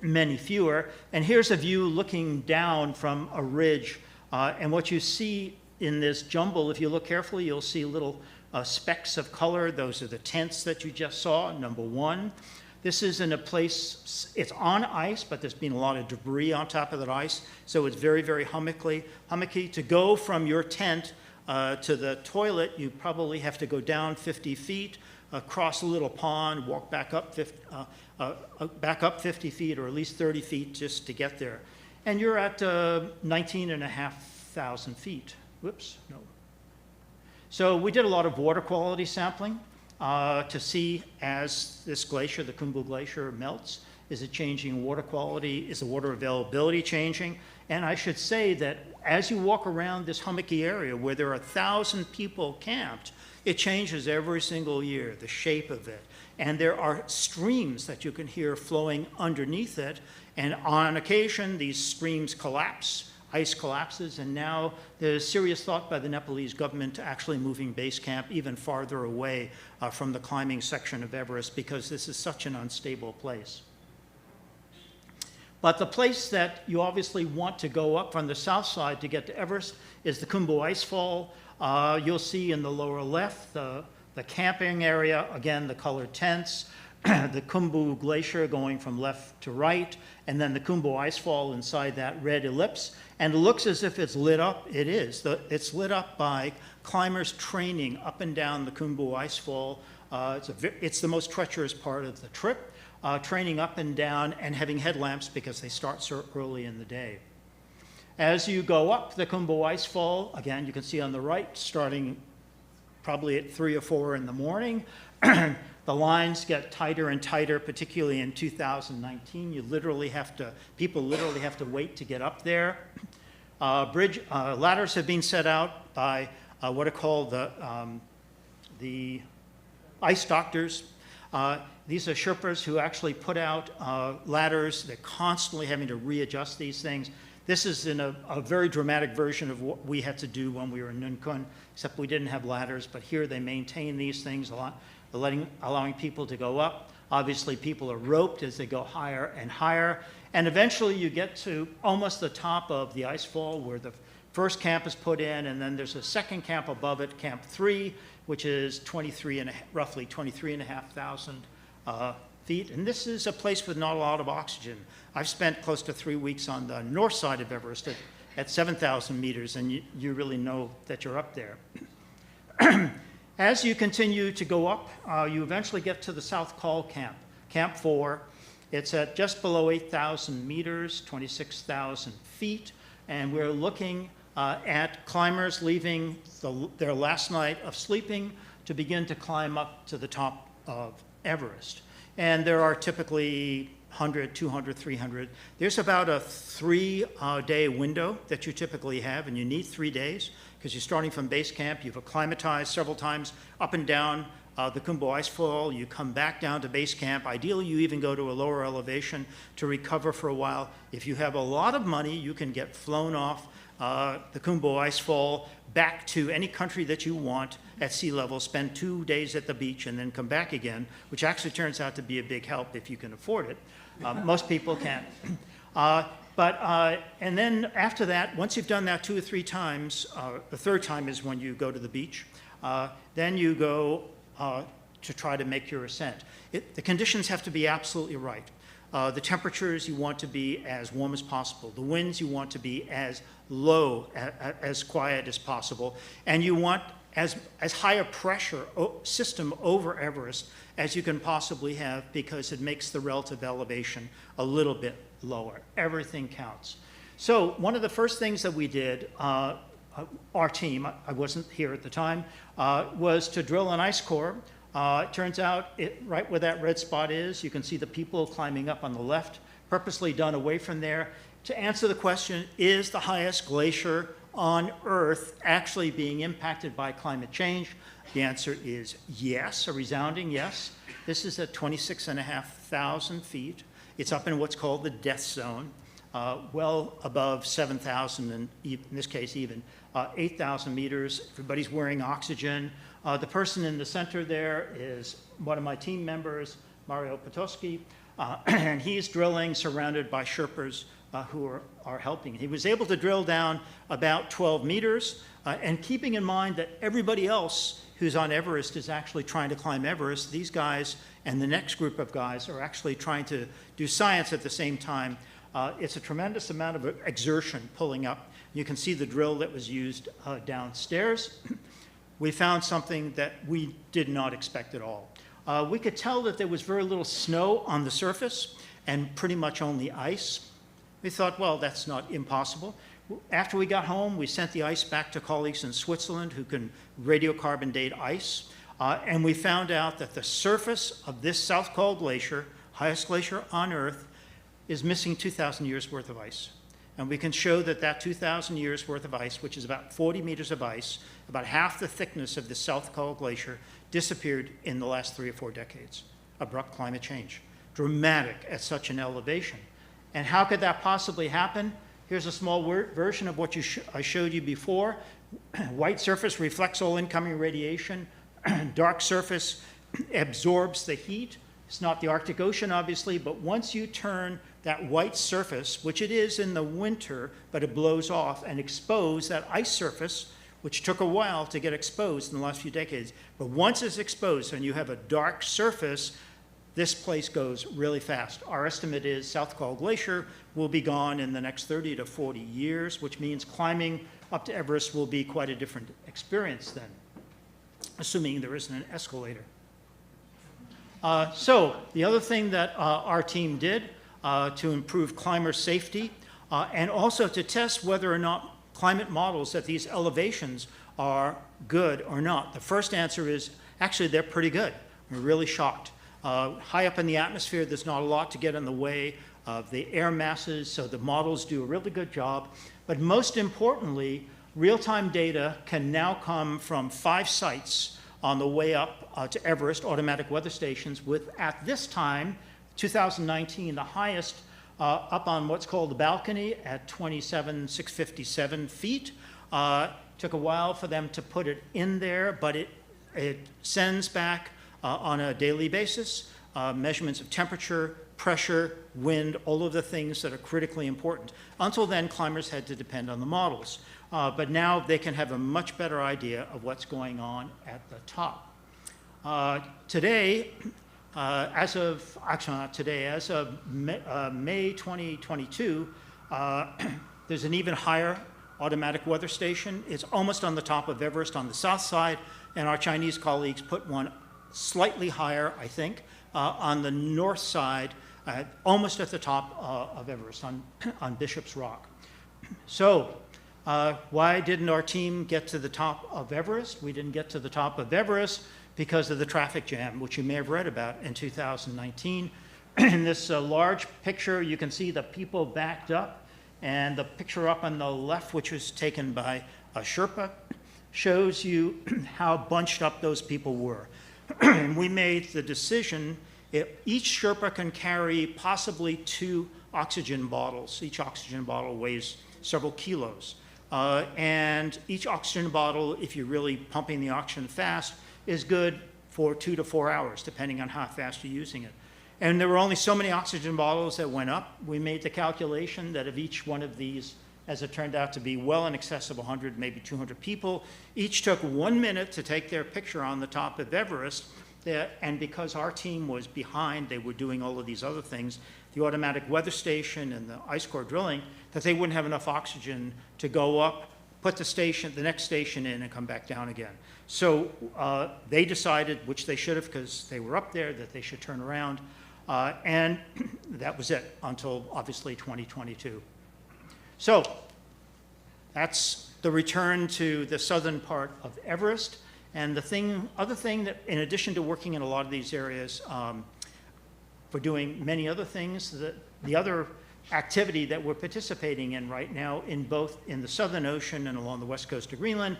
many fewer. And here's a view looking down from a ridge. And what you see in this jumble, if you look carefully, you'll see little specks of color. Those are the tents that you just saw, number one. This is in a place, it's on ice, but there's been a lot of debris on top of that ice, so it's very, very hummocky. To go from your tent to the toilet, you probably have to go down 50 feet, cross a little pond, walk back up 50 feet, or at least 30 feet just to get there. And you're at 19,500 feet. Whoops, no. So we did a lot of water quality sampling. To see as this glacier, the Khumbu Glacier, melts. Is it changing water quality? Is the water availability changing? And I should say that as you walk around this hummocky area where there are 1,000 people camped, it changes every single year, the shape of it. And there are streams that you can hear flowing underneath it. And on occasion, these streams collapse. Ice collapses, and now there's serious thought by the Nepalese government to actually moving base camp even farther away from the climbing section of Everest, because this is such an unstable place. But the place that you obviously want to go up from the south side to get to Everest is the Khumbu Icefall. You'll see in the lower left the camping area, again, the colored tents, the Khumbu Glacier going from left to right, and then the Khumbu Icefall inside that red ellipse. And it looks as if it's lit up. It is. It's lit up by climbers training up and down the Khumbu Icefall. It's the most treacherous part of the trip, training up and down and having headlamps because they start so early in the day. As you go up the Khumbu Icefall, again, you can see on the right, starting probably at 3 or 4 in the morning, the lines get tighter and tighter, particularly in 2019. People literally have to wait to get up there. Ladders have been set out by what are called the ice doctors. These are Sherpas who actually put out ladders. They're constantly having to readjust these things. This is in a very dramatic version of what we had to do when we were in Nunkun, except we didn't have ladders, but here they maintain these things a lot, allowing people to go up. Obviously, people are roped as they go higher and higher. And eventually, you get to almost the top of the ice fall where the first camp is put in, and then there's a second camp above it, Camp 3, which is roughly 23,500 feet. And this is a place with not a lot of oxygen. I've spent close to 3 weeks on the north side of Everest at 7,000 meters, and you really know that you're up there. As you continue to go up, you eventually get to the South Col Camp, Camp 4. It's at just below 8,000 meters, 26,000 feet, and we're looking at climbers leaving their last night of sleeping to begin to climb up to the top of Everest. And there are typically 100, 200, 300. There's about a 3-day window that you typically have, and you need 3 days because you're starting from base camp. You've acclimatized several times up and down the Khumbu Icefall. You come back down to base camp. Ideally, you even go to a lower elevation to recover for a while. If you have a lot of money, you can get flown off the Khumbu Icefall back to any country that you want at sea level, spend 2 days at the beach, and then come back again, which actually turns out to be a big help if you can afford it. Most people can't. And then after that, once you've done that 2 or 3 times, the third time is when you go to the beach. Then you go to try to make your ascent. The conditions have to be absolutely right. The temperatures you want to be as warm as possible. The winds you want to be as low, as quiet as possible. And you want as high a pressure system over Everest as you can possibly have, because it makes the relative elevation a little bit lower. Everything counts. So one of the first things that we did, our team, I wasn't here at the time, was to drill an ice core. It turns out, right where that red spot is, you can see the people climbing up on the left, purposely done away from there, to answer the question, is the highest glacier on Earth actually being impacted by climate change? The answer is yes, a resounding yes. This is at 26,500 feet. It's up in what's called the death zone, well above 7,000, and in this case even 8,000 meters. Everybody's wearing oxygen. The person in the center there is one of my team members, Mayewski, and he's drilling surrounded by Sherpas who are helping. He was able to drill down about 12 meters, and keeping in mind that everybody else who's on Everest is actually trying to climb Everest, these guys and the next group of guys are actually trying to do science at the same time. It's a tremendous amount of exertion pulling up. You can see the drill that was used downstairs. We found something that we did not expect at all. We could tell that there was very little snow on the surface and pretty much only ice. We thought, well, that's not impossible. After we got home, we sent the ice back to colleagues in Switzerland who can radiocarbon date ice. And we found out that the surface of this South Col Glacier, highest glacier on Earth, is missing 2,000 years worth of ice. And we can show that that 2,000 years worth of ice, which is about 40 meters of ice, about half the thickness of the South Col Glacier, disappeared in the last 3 or 4 decades. Abrupt climate change. Dramatic at such an elevation. And how could that possibly happen? Here's a small version of what I showed you before. White surface reflects all incoming radiation. Dark surface absorbs the heat. It's not the Arctic Ocean, obviously, but once you turn that white surface, which it is in the winter, but it blows off, and expose that ice surface, which took a while to get exposed in the last few decades. But once it's exposed and you have a dark surface, this place goes really fast. Our estimate is South Col Glacier will be gone in the next 30 to 40 years, which means climbing up to Everest will be quite a different experience then, assuming there isn't an escalator. So the other thing that our team did to improve climber safety and also to test whether or not climate models at these elevations are good or not. The first answer is, actually, they're pretty good. We're really shocked. High up in the atmosphere, there's not a lot to get in the way of the air masses, so the models do a really good job. But most importantly, real-time data can now come from 5 sites on the way up to Everest, automatic weather stations, with, at this time, 2019, the highest up on what's called the balcony at 27,657 feet. Took a while for them to put it in there, but it sends back on a daily basis measurements of temperature, pressure, wind, all of the things that are critically important. Until then, climbers had to depend on the models. But now they can have a much better idea of what's going on at the top. Today, as of May 2022, there's an even higher automatic weather station. It's almost on the top of Everest on the south side, and our Chinese colleagues put one slightly higher, I think, on the north side, almost at the top of Everest, on Bishop's Rock. So, why didn't our team get to the top of Everest? We didn't get to the top of Everest because of the traffic jam, which you may have read about in 2019. In this large picture, you can see the people backed up, and the picture up on the left, which was taken by a Sherpa, shows you how bunched up those people were. And we made the decision, each Sherpa can carry possibly 2 oxygen bottles. Each oxygen bottle weighs several kilos. And each oxygen bottle, if you're really pumping the oxygen fast, is good for 2 to 4 hours, depending on how fast you're using it. And there were only so many oxygen bottles that went up. We made the calculation that of each one of these, as it turned out to be well in excess of 100, maybe 200 people, each took 1 minute to take their picture on the top of Everest. And because our team was behind, they were doing all of these other things, the automatic weather station and the ice core drilling, that they wouldn't have enough oxygen to go up, put the next station in, and come back down again. So they decided, which they should have because they were up there, that they should turn around. And that was it until, obviously, 2022. So that's the return to the southern part of Everest. And the other thing that, in addition to working in a lot of these areas, for doing many other things, the other activity that we're participating in right now in both in the Southern Ocean and along the west coast of Greenland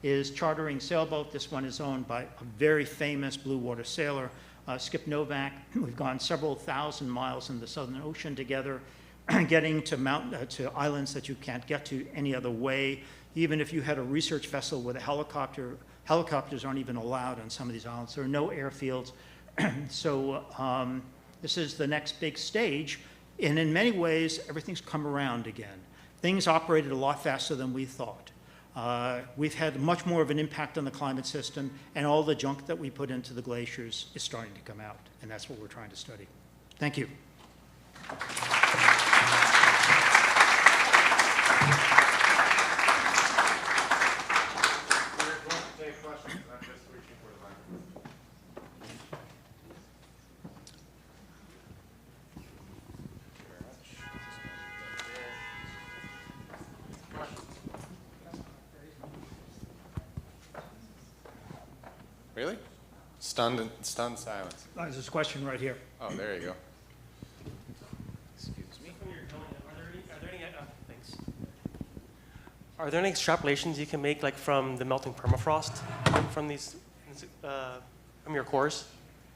is chartering sailboat. This one is owned by a very famous blue water sailor, Skip Novak. We've gone several thousand miles in the Southern Ocean together, getting to islands that you can't get to any other way. Even if you had a research vessel with a helicopter, helicopters aren't even allowed on some of these islands. There are no airfields. So this is the next big stage. And in many ways, everything's come around again. Things operated a lot faster than we thought. We've had much more of an impact on the climate system, and all the junk that we put into the glaciers is starting to come out, and that's what we're trying to study. Thank you. Really? Stunned silence. There's a question right here. Oh, there you go. Excuse me. Are there any extrapolations you can make, like from the melting permafrost, from your cores?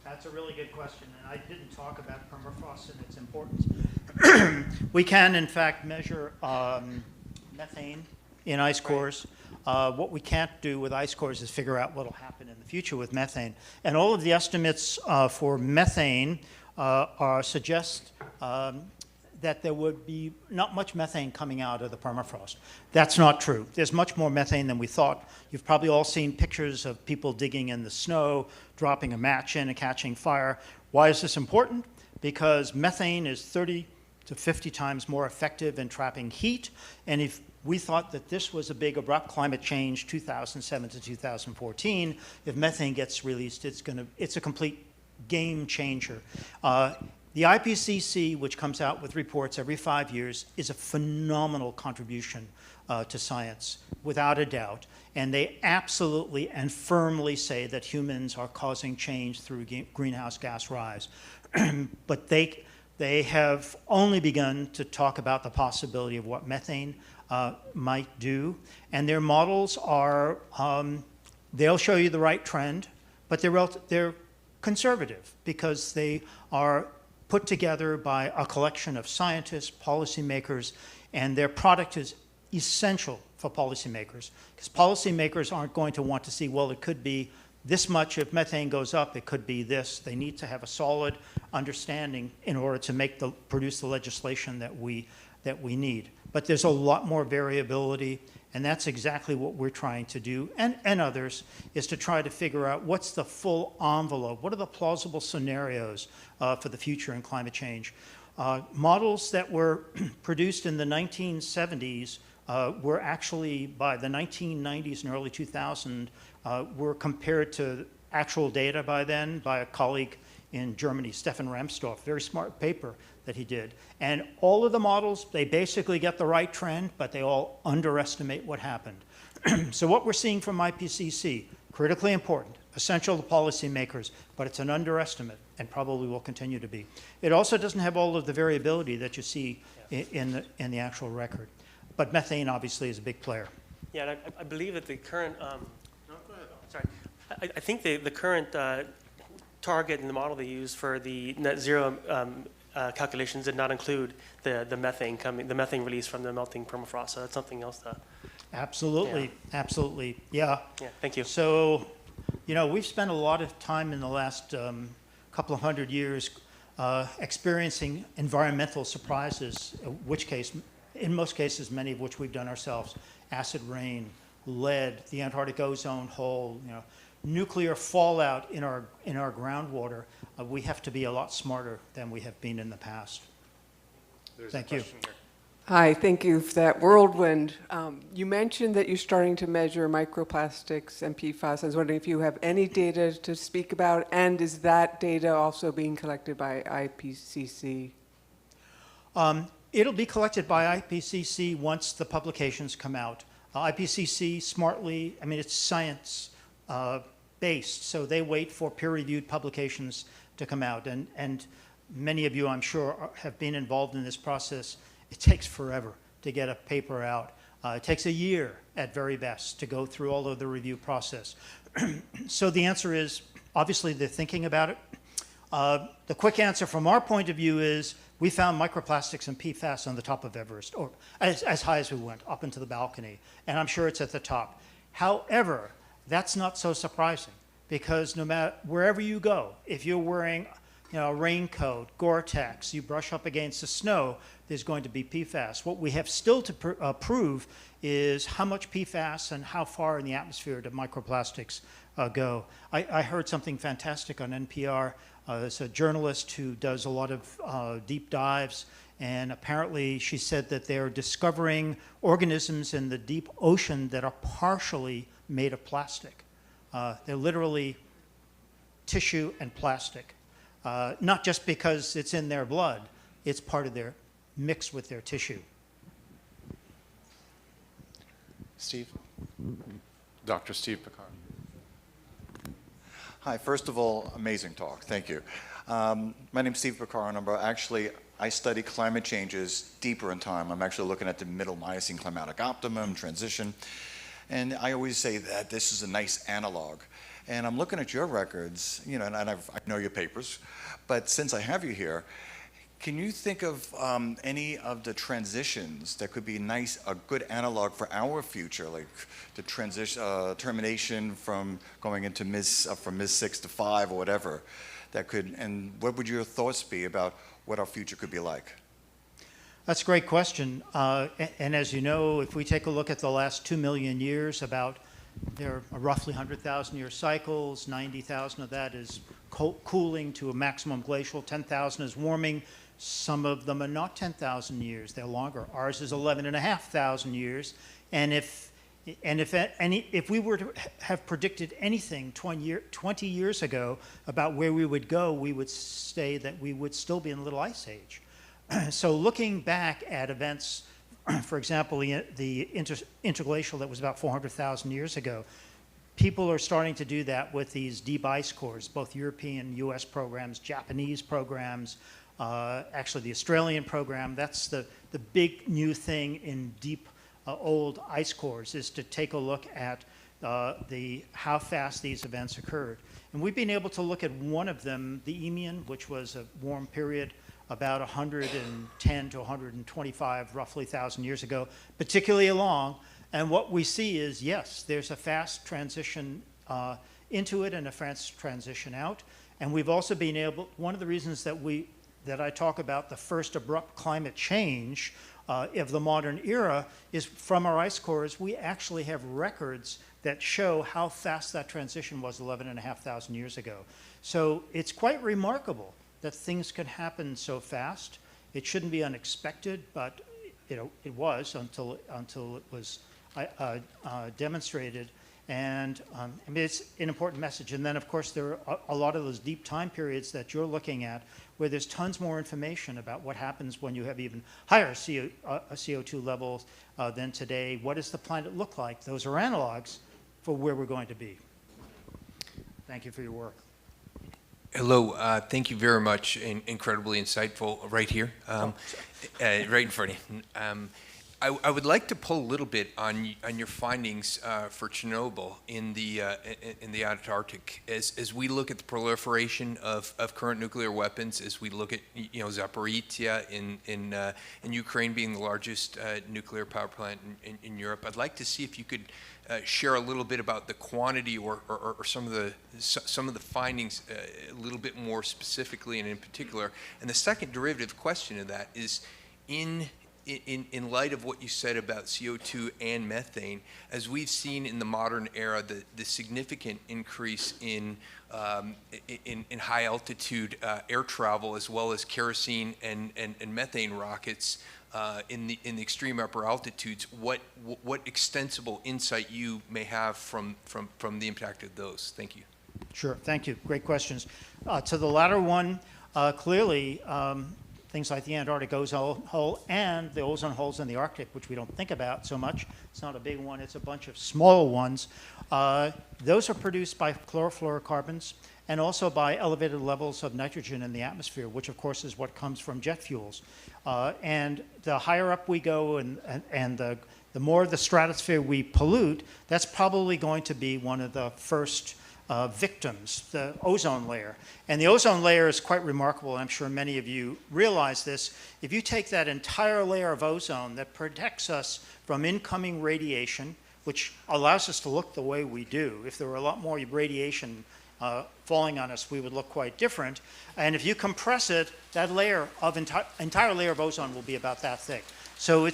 That's a really good question, and I didn't talk about permafrost and its importance. We can, in fact, measure methane in ice cores. What we can't do with ice cores is figure out what will happen in the future with methane. And all of the estimates for methane suggest that there would be not much methane coming out of the permafrost. That's not true. There's much more methane than we thought. You've probably all seen pictures of people digging in the snow, dropping a match in and catching fire. Why is this important? Because methane is 30 to 50 times more effective in trapping heat. And if we thought that this was a big abrupt climate change, 2007 to 2014, if methane gets released, it's a complete game changer. The IPCC, which comes out with reports every 5 years, is a phenomenal contribution to science, without a doubt. And they absolutely and firmly say that humans are causing change through greenhouse gas rise. But they have only begun to talk about the possibility of what methane might do. And their models are, they'll show you the right trend, but they're conservative because they are put together by a collection of scientists, policymakers, and their product is essential for policymakers, because policymakers aren't going to want to see, well, it could be this much if methane goes up, it could be this. They need to have a solid understanding in order to produce the legislation that we need. But there's a lot more variability, and that's exactly what we're trying to do, and others, is to try to figure out what's the full envelope, what are the plausible scenarios for the future in climate change. Models that were produced in the 1970s were actually, by the 1990s and early 2000s, were compared to actual data by then by a colleague in Germany, Stefan Ramstorff, very smart paper that he did. And all of the models, they basically get the right trend, but they all underestimate what happened. So what we're seeing from IPCC, critically important, essential to policymakers, but it's an underestimate and probably will continue to be. It also doesn't have all of the variability that you see in the actual record. But methane obviously is a big player. Yeah, and I believe that the current, no, go ahead. Sorry. I think the current target in the model they use for the net zero calculations did not include the methane release from the melting permafrost. So that's something else to. Absolutely, absolutely, yeah. Yeah, thank you. So, we've spent a lot of time in the last couple of 100 years experiencing environmental surprises, in most cases, many of which we've done ourselves. Acid rain, lead, the Antarctic ozone hole, nuclear fallout in our groundwater, we have to be a lot smarter than we have been in the past. There's Thank a you. question here. Hi, thank you for that whirlwind. You mentioned that you're starting to measure microplastics and PFAS. I was wondering if you have any data to speak about, and is that data also being collected by IPCC? It'll be collected by IPCC once the publications come out. IPCC smartly, I mean, it's science based, so they wait for peer-reviewed publications to come out. And many of you, I'm sure, have been involved in this process. It takes forever to get a paper out. It takes a year at very best to go through all of the review process. So the answer is, obviously, they're thinking about it. The quick answer from our point of view is we found microplastics and PFAS on the top of Everest, or as high as we went, up into the balcony. And I'm sure it's at the top. However, that's not so surprising because no matter wherever you go, if you're wearing a raincoat, Gore-Tex, you brush up against the snow, there's going to be PFAS. What we have still to prove is how much PFAS and how far in the atmosphere do microplastics go. I heard something fantastic on NPR. There's a journalist who does a lot of deep dives, and apparently she said that they're discovering organisms in the deep ocean that are partially made of plastic. They're literally tissue and plastic. Not just because it's in their blood, it's part of their, mixed with their tissue. Steve? Dr. Steve Picard. Hi, first of all, amazing talk, thank you. My name's Steve Picard, and I study climate changes deeper in time. I'm actually looking at the middle Miocene climatic optimum, transition, and I always say that this is a nice analog. And I'm looking at your records, and I know your papers, but since I have you here, can you think of any of the transitions that could be a good analog for our future, like the termination from going into from Ms. 6 to 5 or whatever, and what would your thoughts be about what our future could be like? That's a great question. And as you know, if we take a look at the last 2 million years, there are roughly 100,000 year cycles, 90,000 of that is cooling to a maximum glacial, 10,000 is warming. Some of them are not 10,000 years, they're longer. Ours is 11,500 years. And if we were to have predicted anything 20 years ago about where we would go, we would say that we would still be in a little ice age. So looking back at events, for example, the interglacial that was about 400,000 years ago, people are starting to do that with these deep ice cores, both European, US programs, Japanese programs, actually the Australian program. That's the big new thing in deep old ice cores, is to take a look at how fast these events occurred. And we've been able to look at one of them, the Eemian, which was a warm period about 110 to 125 roughly thousand years ago, particularly long. And what we see is, yes, there's a fast transition into it and a fast transition out. And we've also been able, one of the reasons that I talk about the first abrupt climate change of the modern era is from our ice cores, we actually have records that show how fast that transition was 11,500 years ago. So it's quite remarkable that things could happen so fast. It shouldn't be unexpected, but it was until it was demonstrated. And I mean, it's an important message. And then, of course, there are a lot of those deep time periods that you're looking at where there's tons more information about what happens when you have even higher CO2 levels than today. What does the planet look like? Those are analogs for where we're going to be. Thank you for your work. Hello, thank you very much. Incredibly insightful, right here, right in front of you. I would like to pull a little bit on your findings for Chernobyl in the Antarctic, as we look at the proliferation of current nuclear weapons, as we look at Zaporizhzhia in Ukraine being the largest nuclear power plant in Europe. I'd like to see if you could share a little bit about the quantity or some of the findings a little bit more specifically and in particular. And the second derivative question of that is, in in light of what you said about CO2 and methane, as we've seen in the modern era, the significant increase in high altitude air travel, as well as kerosene and methane rockets in the extreme upper altitudes, what extensible insight you may have from the impact of those? Thank you. Sure, thank you. Great questions. To the latter one, clearly, things like the Antarctic ozone hole and the ozone holes in the Arctic, which we don't think about so much. It's not a big one, it's a bunch of small ones. Those are produced by chlorofluorocarbons and also by elevated levels of nitrogen in the atmosphere, which of course is what comes from jet fuels. And the higher up we go and the more of the stratosphere we pollute, that's probably going to be one of the first victims, the ozone layer. And the ozone layer is quite remarkable, and I'm sure many of you realize this. If you take that entire layer of ozone that protects us from incoming radiation, which allows us to look the way we do, if there were a lot more radiation falling on us, we would look quite different. And if you compress it, that layer of entire layer of ozone will be about that thick. So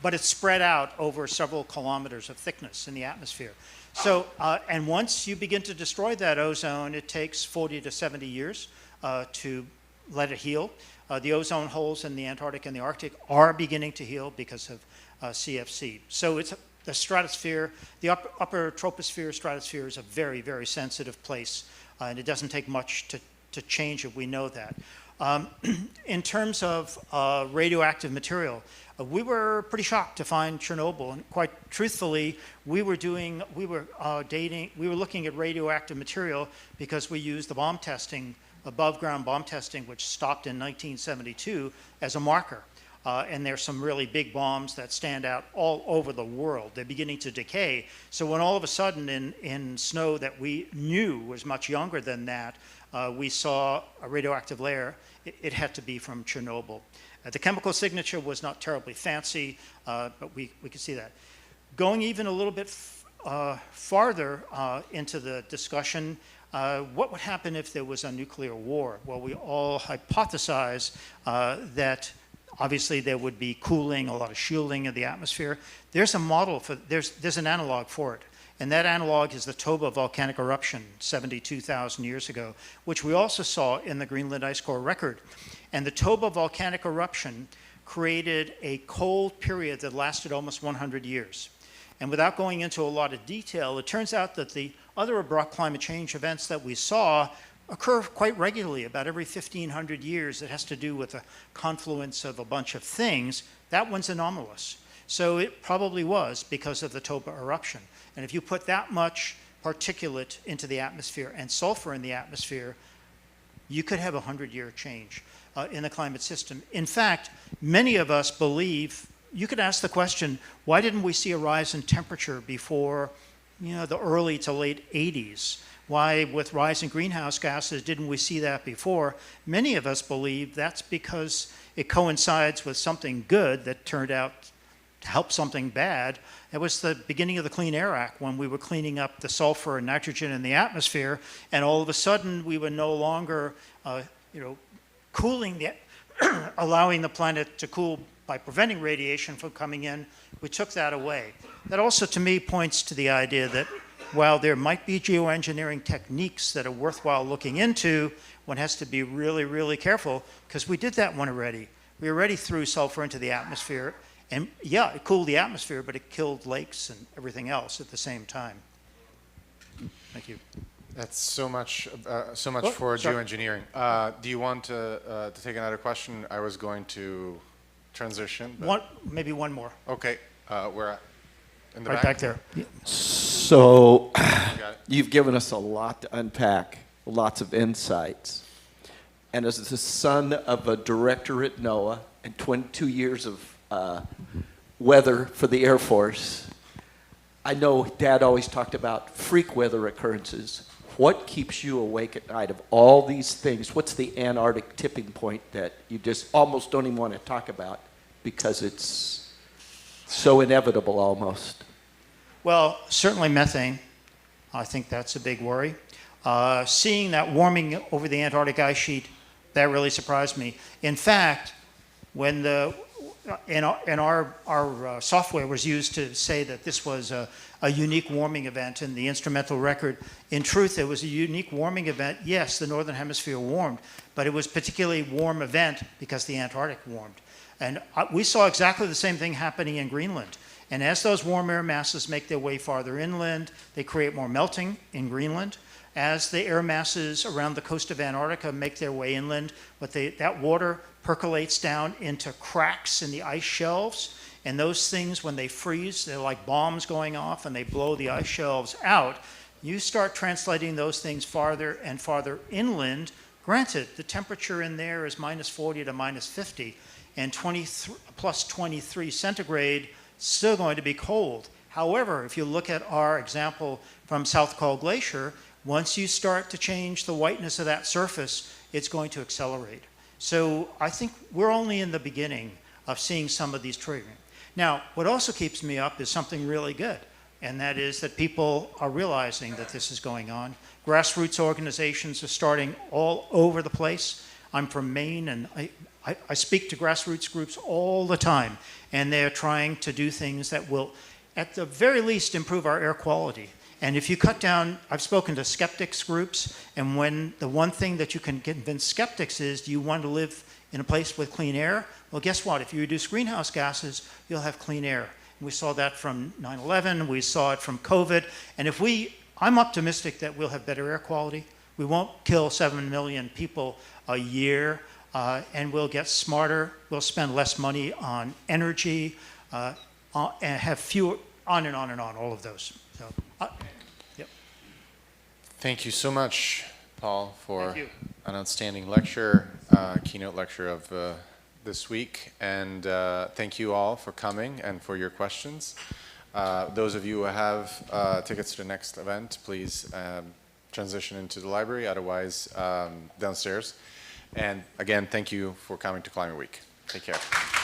but it's spread out over several kilometers of thickness in the atmosphere. So, and once you begin to destroy that ozone, it takes 40 to 70 years to let it heal. The ozone holes in the Antarctic and the Arctic are beginning to heal because of CFC. So it's the stratosphere, the upper troposphere stratosphere is a very, very sensitive place, and it doesn't take much to change it. We know that. In terms of radioactive material, we were pretty shocked to find Chernobyl, and quite truthfully, we were looking at radioactive material because we used the bomb testing, above ground bomb testing, which stopped in 1972 as a marker. And there's some really big bombs that stand out all over the world. They're beginning to decay. So when all of a sudden in snow that we knew was much younger than that, we saw a radioactive layer, it had to be from Chernobyl. The chemical signature was not terribly fancy, but we could see that. Going even a little bit farther into the discussion, what would happen if there was a nuclear war? Well, we all hypothesize that obviously there would be cooling, a lot of shielding of the atmosphere. There's a model for, there's an analog for it. And that analog is the Toba volcanic eruption 72,000 years ago, which we also saw in the Greenland ice core record. And the Toba volcanic eruption created a cold period that lasted almost 100 years. And without going into a lot of detail, it turns out that the other abrupt climate change events that we saw occur quite regularly, about every 1,500 years. It has to do with a confluence of a bunch of things. That one's anomalous. So it probably was because of the Toba eruption. And if you put that much particulate into the atmosphere and sulfur in the atmosphere, you could have a 100-year change in the climate system. In fact, many of us believe, you could ask the question, why didn't we see a rise in temperature before the early to late 80s? Why, with rising greenhouse gases, didn't we see that before? Many of us believe that's because it coincides with something good that turned out to help something bad. It was the beginning of the Clean Air Act, when we were cleaning up the sulfur and nitrogen in the atmosphere, and all of a sudden we were no longer cooling, allowing the planet to cool by preventing radiation from coming in. We took that away. That also, to me, points to the idea that while there might be geoengineering techniques that are worthwhile looking into, one has to be really, really careful, because we did that one already. We already threw sulfur into the atmosphere, and yeah, it cooled the atmosphere, but it killed lakes and everything else at the same time. Thank you. That's so much for sorry. geoengineering. Do you want to take another question? I was going to transition. Maybe one more. Okay, we're in the Right back there. So you've given us a lot to unpack, lots of insights. And as the son of a director at NOAA and 22 years of weather for the Air Force, I know Dad always talked about freak weather occurrences. What keeps you awake at night of all these things? What's the Antarctic tipping point that you just almost don't even want to talk about because it's so inevitable almost? Well, certainly methane. I think that's a big worry. Seeing that warming over the Antarctic ice sheet, that really surprised me. In fact, when and our software was used to say that this was a unique warming event in the instrumental record. In truth, it was a unique warming event. Yes, the Northern Hemisphere warmed, but it was a particularly warm event because the Antarctic warmed. And we saw exactly the same thing happening in Greenland. And as those warm air masses make their way farther inland, they create more melting in Greenland. As the air masses around the coast of Antarctica make their way inland, that water percolates down into cracks in the ice shelves. And those things, when they freeze, they're like bombs going off and they blow the ice shelves out. You start translating those things farther and farther inland. Granted, the temperature in there is minus 40 to minus 50, and plus 23 centigrade, still going to be cold. However, if you look at our example from South Col Glacier, once you start to change the whiteness of that surface, it's going to accelerate. So I think we're only in the beginning of seeing some of these triggering. Now, what also keeps me up is something really good, and that is that people are realizing that this is going on. Grassroots organizations are starting all over the place. I'm from Maine, and I speak to grassroots groups all the time, and they're trying to do things that will, at the very least, improve our air quality. And if you cut down, I've spoken to skeptics groups, and when the one thing that you can convince skeptics is, do you want to live in a place with clean air? Well, guess what? If you reduce greenhouse gases, you'll have clean air. And we saw that from 9/11, we saw it from COVID, and I'm optimistic that we'll have better air quality. We won't kill 7 million people a year, and we'll get smarter, we'll spend less money on energy, and have fewer, on and on and on, all of those. So, yep. Thank you so much, Paul, for Thank you. an outstanding lecture, keynote lecture of this week. And thank you all for coming and for your questions. Those of you who have tickets to the next event, please transition into the library, otherwise downstairs. And again, thank you for coming to Climate Week. Take care.